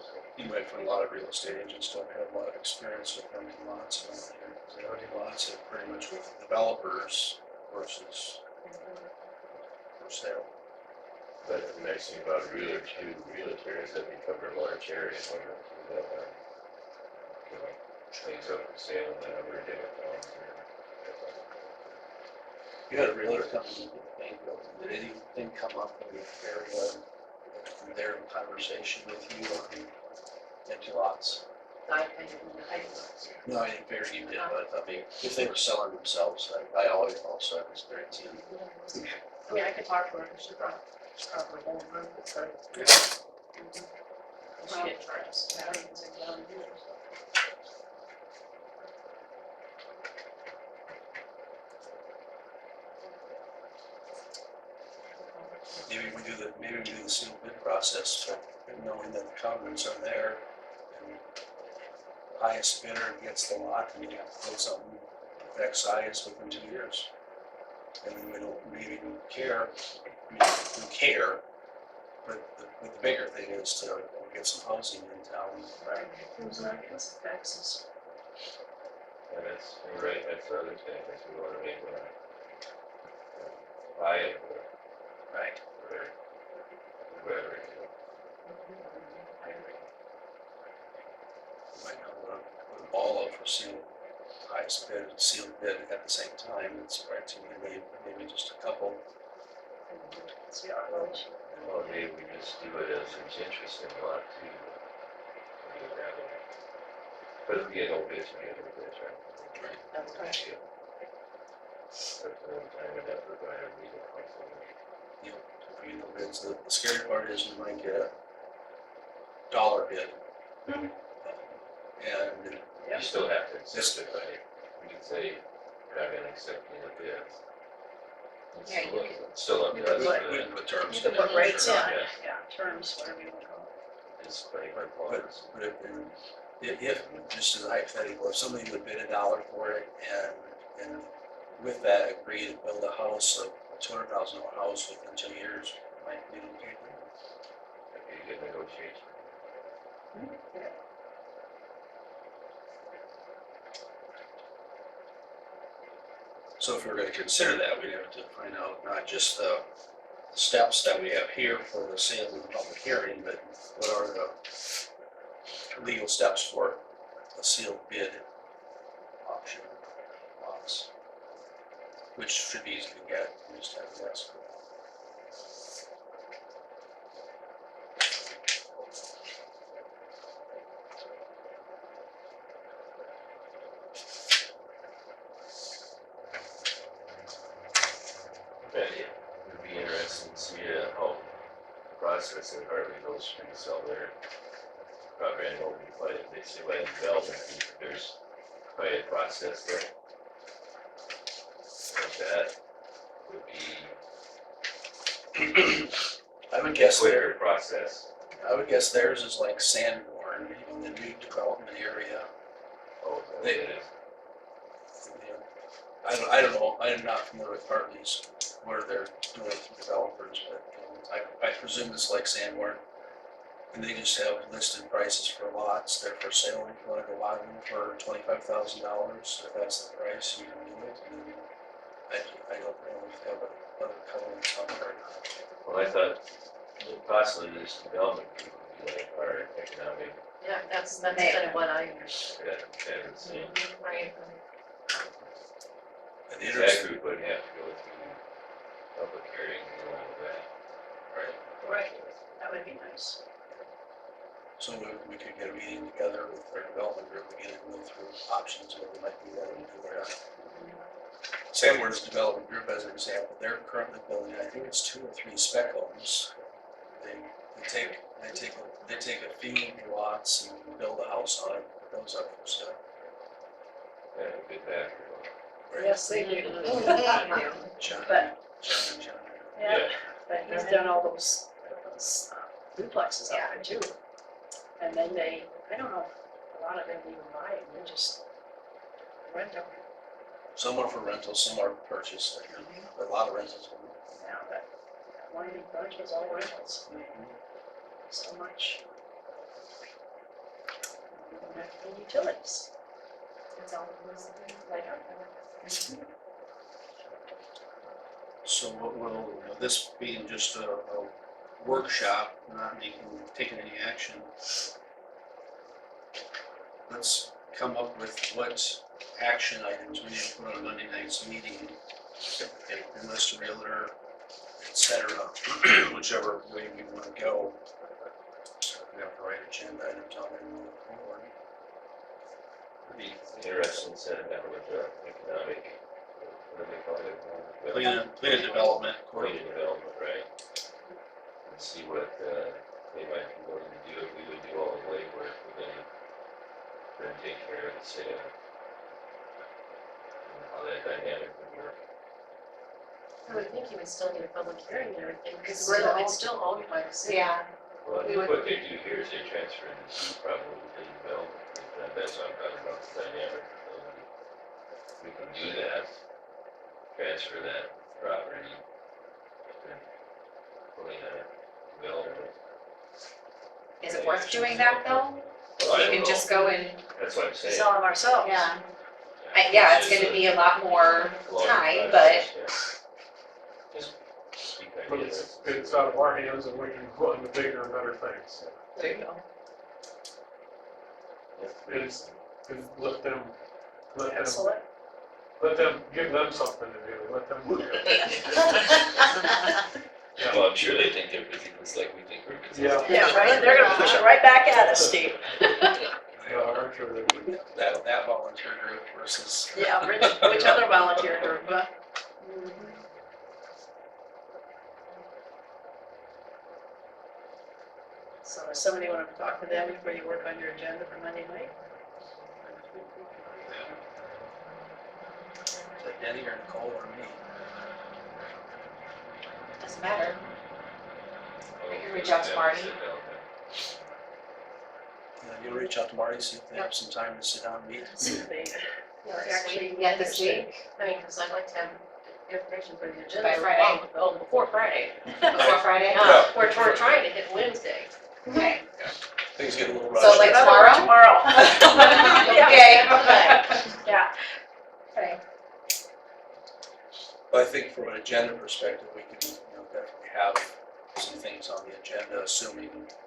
so. You might find a lot of real estate agents don't have a lot of experience with empty lots. Empty lots are pretty much with developers versus for sale. But the nice thing about a realtor too, realtors that they cover a large area, that, things up for sale and then every day. You had a realtor come in the bank building. Did anything come up in the area from their conversation with you on empty lots? I No, I didn't figure you did, but I mean, if they were selling themselves, I always also have experience in. I mean, I could talk to her, she probably won't run it, so. She didn't charge us. I don't even think down here, so. Maybe we do the sealed bid process, so knowing that the covenants are there, and highest bidder gets the lot, and you have to put something of X size within 2 years. And then we don't really care, we care, but the bigger thing is to get some housing in town. Right. Who's not getting some taxes? And that's, you're right, that's the other thing, is we wanna make it viable. Right. Right. Whether, Might not want to put a ball up for sealed, highest bid, and sealed bid at the same time, it's right to maybe just a couple. See our roads. well, maybe we just do it as there's interest in a lot too. But if we get no bids, we get no bids, right? That's right. That's the one time and effort by our legal counsel. You know, if we get no bids, the scary part is we might get a dollar bid. And You still have to accept it, right? We can say, not gonna accept any bids. It's Yeah, you still up to us. we can put terms You in can put there. rates sure. on, yeah. yeah, terms, whatever you want to call it. It's pretty hard But if, just as a hypothetical, if somebody would bid $1 for it and with that agree to build a house, a $200,000 house within 2 years, might be okay. That'd be a good negotiation. So if we were gonna consider that, we'd have to find out not just the steps that we have here for the sale and the public hearing, but what are the legal steps for a sealed bid option lots, which should be easy to get, you just have to ask for it. But it would be process that Hartley goes through to sell their property. I know they say land development, there's quite a process there. And that would be I would guess quicker process. I would guess theirs is like Sanborn, in the new development area. Oh, They- it is. I don't know, I'm not familiar with Hartley's, where they're doing it through developers, but I presume it's like Sanborn. And they just have listed prices for lots, they're for sale, if you wanna go buy them for $25,000, if that's the price, you can do it. And then I don't know if they have other covenants on there or not. Well, I thought that possibly this development group would be like our economic, Yeah, that's kind of what I, that seen. right, And the That interest, group would have to go through public hearing and all of that. Right, that would be nice. so we could get a meeting together with our development group again and go through options, what we might be willing to do there. Sanborn's development group, as an example, they're currently building, I think it's 2 or 3 spec homes. They take a few lots and build a house on it, put those up for sale. That would be better. Yes, they do. John, But, John. yeah, but he's done all those duplexes out there too. And then I don't know, a lot of them even buy it, they just rent them. Some are for rental, some are purchase, a lot of rentals. Now that one big bunch was all rentals, so much. We don't have to pay utilities. It's all like, So what will, this being just a workshop, not taking any action, let's come up with what action items we need to put on Monday night's meeting. Enlist a realtor, et cetera, whichever way we want to go. We have to write agenda items on it and move forward. It'd be interesting to set that with the economic, what do they call it? Plan development, Coordinated development, right? And see what they might be willing to do if we would do all the legwork, then take care of the sale. And how that dynamic would work. I would think you would still need a public hearing and everything, because We're it's still owned by the city. Yeah, Well, I We think would- what they do here is they transfer it to probably within development, and that's what I'm talking about, the dynamic. We can do that, transfer that property, and Paullina development. is it worth doing that though? Well, I You don't can know. just go and, That's what I'm saying. sell them ourselves. yeah, it's gonna be a lot more time, but Just speak But ideas. it's out of our hands and we can go on to bigger and better things. There you go. It's, let them, Excellent. give them something to do, let them work. Well, I'm sure they think they're busy, just like we think we're busy. Yeah. Yeah, right, they're gonna push it right back at us, Steve. Yeah, I'm sure they would. that volunteer group versus. Yeah, which other volunteer group, huh? So does somebody wanna talk to them before you work on your agenda for Monday night? Is that Denny or Nicole or me? doesn't matter. Oh, We can reach out to Marty. You'll reach out to Marty, see if they have some time to sit down and meet. See if they Yeah, are this actually. week. Yeah, this week, I mean, because I'd like to have information for the agenda. By Friday. Oh, before Friday. before Friday. We're trying to hit Wednesday. Okay, Things get a little So, rushed. like, Another one tomorrow? Okay. Yeah, okay, But I think from an agenda perspective, we can, definitely have some things on the agenda, assuming that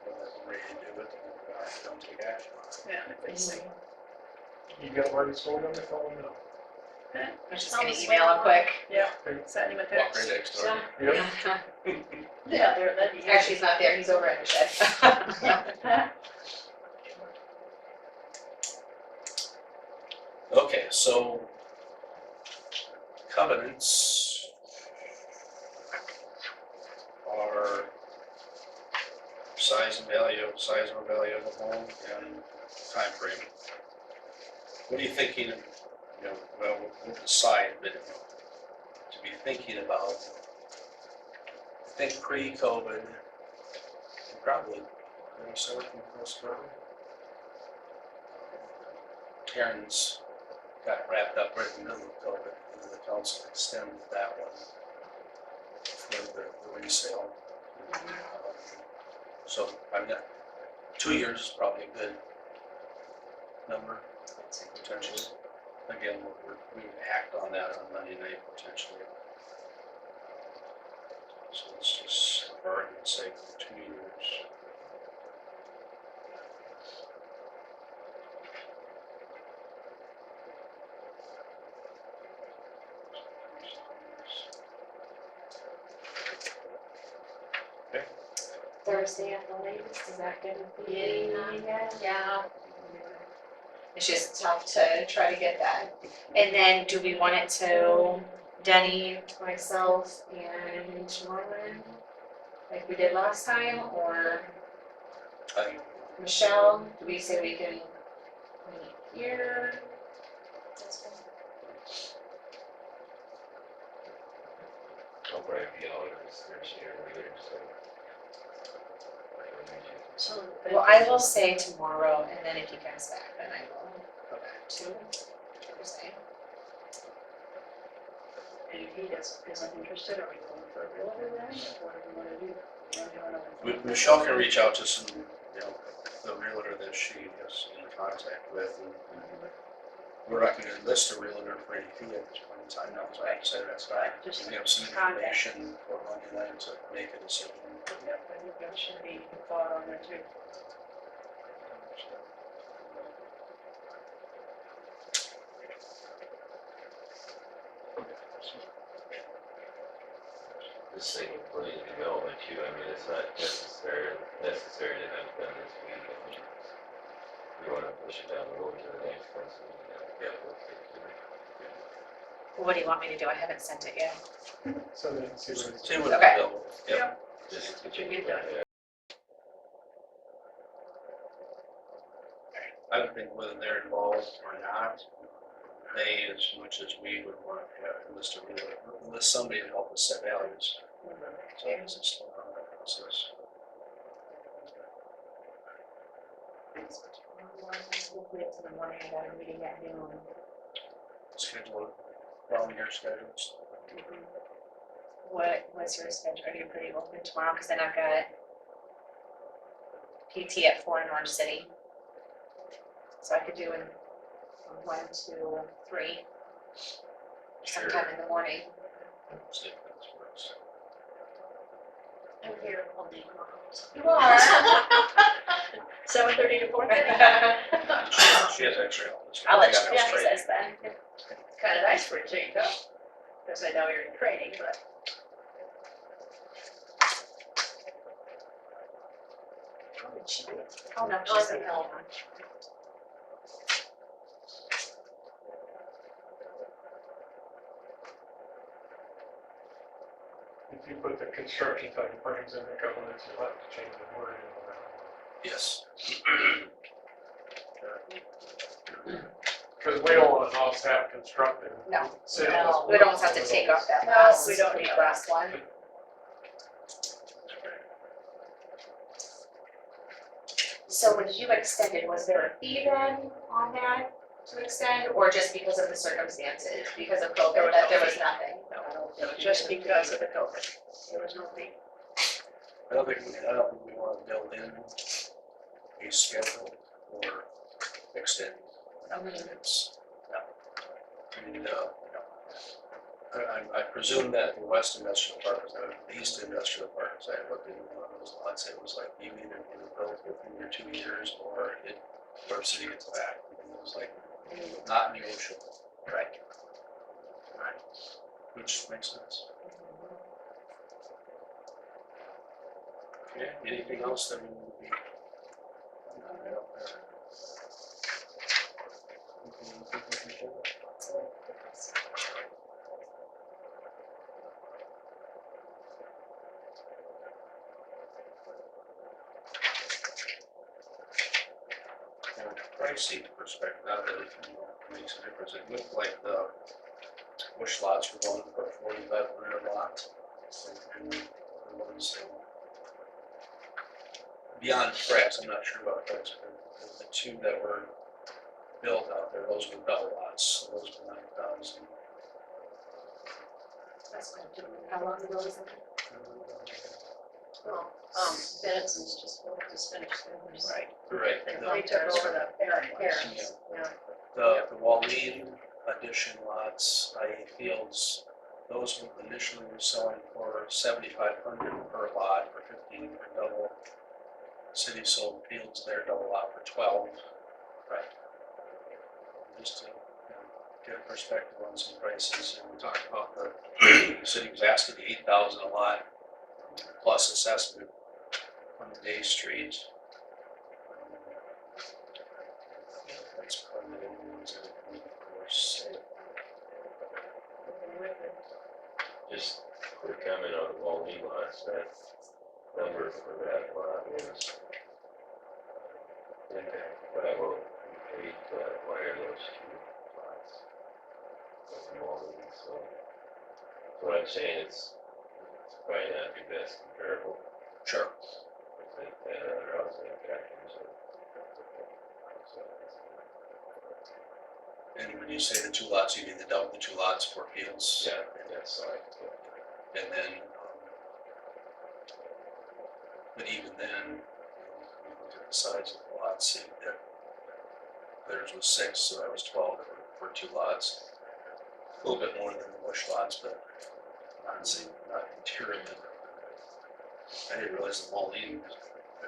we're ready to do it, and don't take action on it. yeah, if they say. You got Marty's phone number, call him now. I'm just gonna email him quick. Yeah, send him a Walk text. right next door. Yep. Yeah, there, that'd be. Actually, he's not there, he's over at the shed. Okay, so covenants are size and value of the home, and time frame. What are you thinking, well, we'll decide, but to be thinking about, I think pre-COVID, probably, so post-COVID. Karen's got wrapped up right in the middle of COVID, and the council extended that one for the resale. So I've got 2 years is probably a good number, potentially. Again, we act on that on Monday night potentially. So let's just, for argument's sake, 2 years. Thursday at the latest, is that gonna be? Yeah. It's just tough to try to get that. And then do we want it to Denny, myself, and Marlon, like we did last time, or I think Michelle? Do we say we can meet here? I'll probably be all over this Thursday or later, so. So. Well, I will say tomorrow, and then if he comes back, then I will go back to Thursday. And if he isn't interested, are we going for a realtor then, or what do we wanna do? You wanna do another- Michelle can reach out to some, the realtor that she is in contact with. And we're not gonna list a realtor for any fee at this point in time, now, so I have to say that's fine. Just We have some contact. information for Monday night to make a decision. Yeah, I think that should be thought on there too. This thing with putting development too, I mean, it's not necessary to have it done this week. I mean, we wanna push it down the road to the next council. What do you want me to do? I haven't sent it yet. So then see what it's. See what Okay. available. Yep. Just It should get done. I don't think whether they're involved or not, they, as much as we would want to have a list of realtor, unless somebody to help us set values. So it's just a process. Hopefully it's in the morning, I got a meeting at noon. Schedule it, following your schedules. What's your schedule? Are you pretty open tomorrow? Cause then I've got PT at 4 in Orange City. So I could do in 1 to 3, sometime in the morning. See if that works. I'm here all day tomorrow. You are. 7:30 to 4:30. She has extra help. I'll let you know Yeah, what he says then. Kind of nice for a change up, because I know you're in training, but. Oh, no, Oh, I she's see. no. If you put the construction time frames in the covenants, you'll have to change the wording on that. Yes. Because we don't want a house half constructed. No, Sales. we'd almost have to take off that No, last, we don't need that. last one. So when you extended, was there a fee then on that to extend, or just because of the circumstances, because of COVID, that there was nothing? No, just because of the COVID, there was no fee. I don't think we want to build in a schedule or extend. I mean, it's, no. I mean, I presume that the West Industrial Park, the East Industrial Park, I looked at one of those lots, it was like you either get it built within your 2 years or the city gets back. And it was like not negotiable. Right. Which makes sense. Okay, anything else that we would be? pricing perspective, not that it makes a difference, it looked like the bush lots were going for 4,500 a lot. And the ones beyond Fred's, I'm not sure about Fred's, but the two that were built out there, those were Bell lots, so those were 9,000. That's good too. How long ago was that? Well, Bennett's just finished theirs. Right. Right. They They took over the parent ones. Parents, yeah. The Paullina addition lots, IE Fields, those were initially were selling for 7,500 per lot for 15 for double. City sold Fields their double lot for 12. Right. Just to get a perspective on some prices, and we talked about the city was asking 8,000 a lot plus assessment on the Day Street. That's probably the ones that of course. Just quick comment on the Paullina lots, that number for that lot is, but I will repeat, acquire those two lots. Of Paullina, so, what I'm saying is, it's probably not the best comparable, Sure. with that other housing attractions. So, And when you say the two lots, you mean the double, the two lots for Fields? yeah, that's like, And then, but even then, look at the size of the lots, see that theirs was 6, so that was 12 for two lots. A little bit more than the bush lots, but not material. I didn't realize the Paullina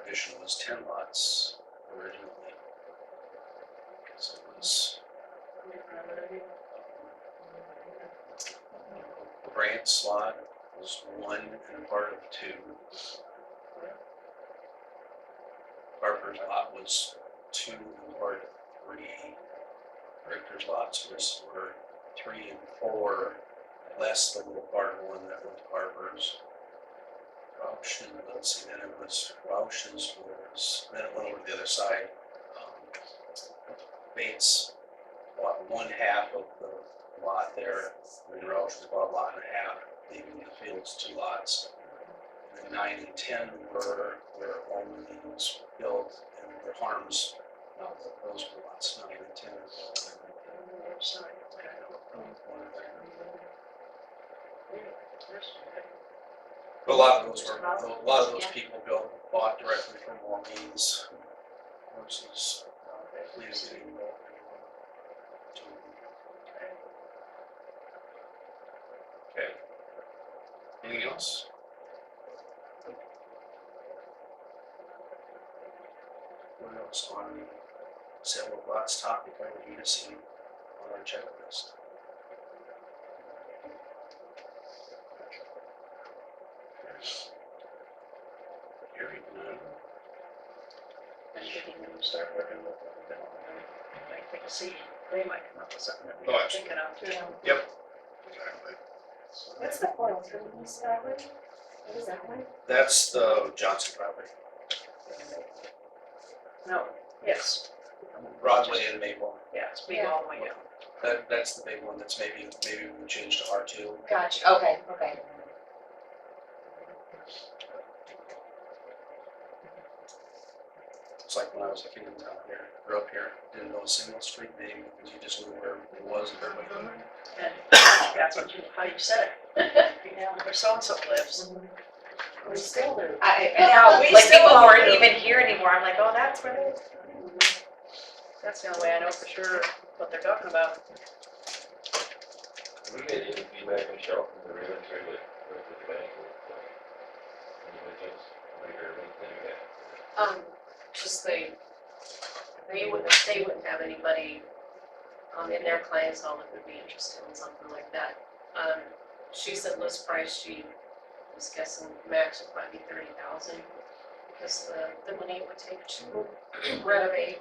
addition was 10 lots originally. So it was Grant's lot was 1 and part of 2. Harper's lot was 2 and part of 3. Richter's lots were 3 and 4, less the little part 1 that went to Harper's. Rausch's, let's see, then it was Rausch's was, then it went over to the other side. Bates bought 1/2 of the lot there, and Rausch was about a lot and a half, leaving the Fields 2 lots. And then 9 and 10 were where only was built, and where Harms, those were lots 9 and 10. But a lot of those people bought directly from Walgreens versus Lee's getting involved. Okay. Anything else? What else on the sale of lots topic I would need to see on our checklist? Hearing none. And we can start working with them. I think, see, they might come up with something that Oh, we're absolutely. thinking of too. Yep. Exactly. What's the foil for this property? What is that one? That's the Johnson property. No, yes, Broadway and Maple. yeah, it's big all the way down. That's the big one that's maybe we change to R2. Gotcha, okay. It's like when I was a kid in town here, grew up here, didn't know a single street name because you just knew where it was and everybody knew it. And that's what how you said it. Where so-and-so lives. We still do. I know, We like still people who do. aren't even here anymore, I'm like, oh, that's where they. That's the only way I know for sure what they're talking about. we get any feedback, Michelle, from the realtor with the bank, with individuals, like, or anything that, Just they wouldn't have anybody, in their clientele that would be interested in something like that. She said list price, she was guessing max would probably be 30,000, because the money it would take to renovate.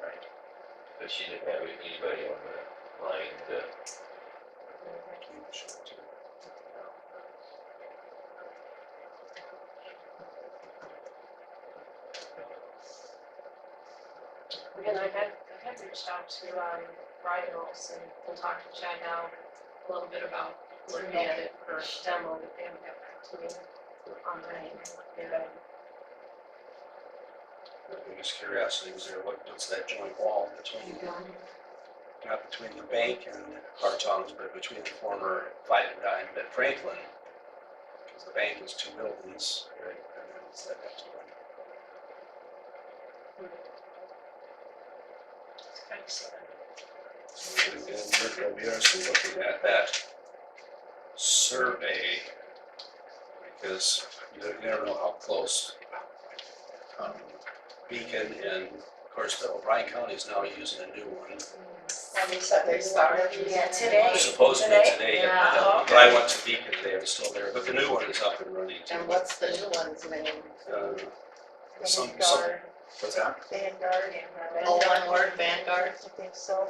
right? But she didn't have anybody on the line that, Again, I had reached out to, Ryan Olson and talked to Chad now a little bit about looking at it for demo, but they haven't got back to me on that. Yeah. Just curiosity, was there, what's that joint wall between, not between the bank and Hartong's, but between the former Five and Dime and Franklin? Because the bank is two buildings, right? And then it's that next one. And we're be honestly looking at that survey, because you never know how close Beacon and, of course, the O'Brien County is now using a new one. And they said they started using Yeah, it. today. Supposedly today, Yeah, yeah, okay. but I went to Beacon today, it was still there, but the new one is up and running too. And what's the new one's name? Some, Vanguard. what's that? Vanguard. Oh, one word, Vanguard. I think so.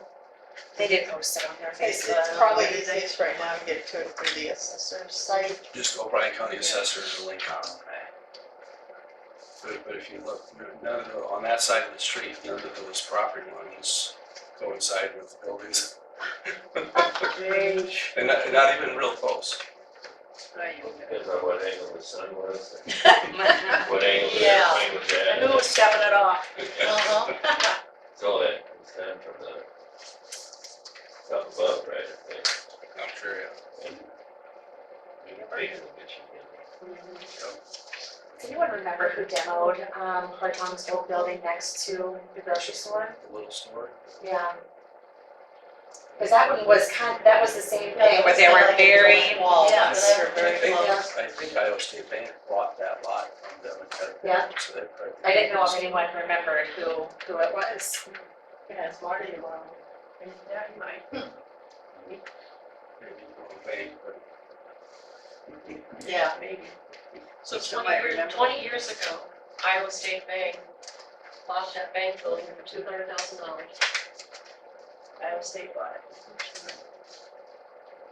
They did post it on their It's Facebook. probably easiest right now to get to it through the assessor's site. Just O'Brien County Assessor's a link on it. But if you look, none of on that side of the street, none of those property lines coincide with the buildings. And not even real close. Depends on what angle the sun was, and what angle the Yeah. airplane was I at. knew it was stepping it off. Uh-huh. So that comes down from the up above, right, I think. I'm sure, yeah. And Beacon will get you in. Does anyone remember who demoed, Hartong's old building next to the grocery store? The little store. Yeah. Cause that one was that was the same thing, where they were very, Walls, Yes. they're very close. I think Iowa State Bank bought that lot from them and cut it Yeah. down, so they probably. I didn't know if anyone remembered who it was. Yeah, it's Marty, Yeah, you might. Maybe wrong bank, but yeah. Maybe. So Somebody remember. 20 years ago, Iowa State Bank bought that bank building for $200,000. Iowa State bought it.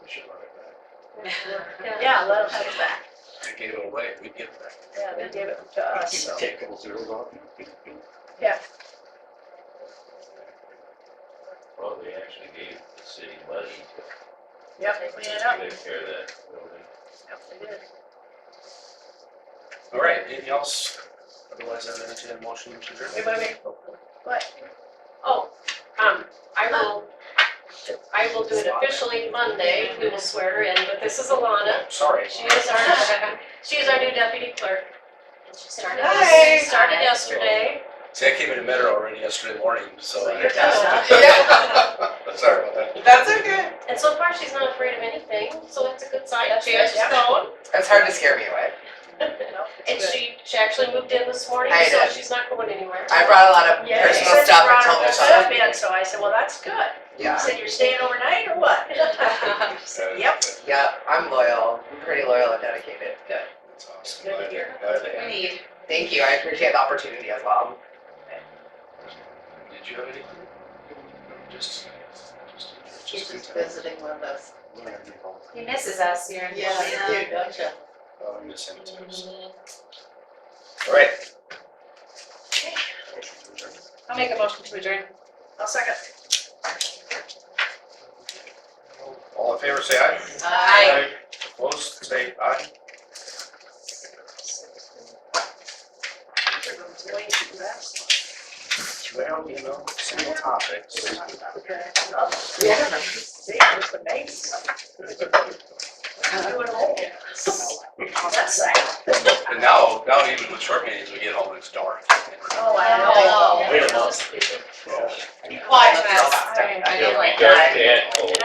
we should run it back. Yeah, let them have it back. They gave it away, we'd give it back. Yeah, they gave it to us, so. Take a couple zeros off. Well, they actually gave the city money Yep, they cleaned it up. to take care of that building. Yep, they did. All right, anything else? Otherwise, I'll entertain a motion to adjourn. Wait, what? Oh, I will do it officially Monday, we will swear her in, but this is Alana. Sorry. She is our new deputy clerk. She started. She started yesterday. See, I came in and met her already yesterday morning, so. So you're done. Sorry about that. That's okay. And so far, she's not afraid of anything, so that's a good sign. She has Yep. going. It's hard to scare me away. And she actually moved in this morning, I so did. she's not going anywhere. I brought a lot of Yeah, she personal said she stuff and brought told her her stuff something. in, so I said, well, that's good. Yeah. You said you're staying overnight or what? Yep. Yep, I'm loyal. I'm pretty loyal and dedicated. That's awesome. Good to hear. Glad to have you. Need. Thank you. I appreciate the opportunity as well. Did you have any? Just She's good just time. visiting with us. He misses us here in Yeah, Paullina. you do, don't you? Oh, I miss him too. So. All right. I'll make a motion to adjourn. I'll second. All in favor, say aye. Aye. Opposed, say aye. Well, you know, single topics. Yeah. See, it's the base. That's sad. And now even with short meetings, we get home and it's dark. Oh, I know. Wait a minute. Be quiet, Let's go Matt. back. I didn't like Dark that. and cold.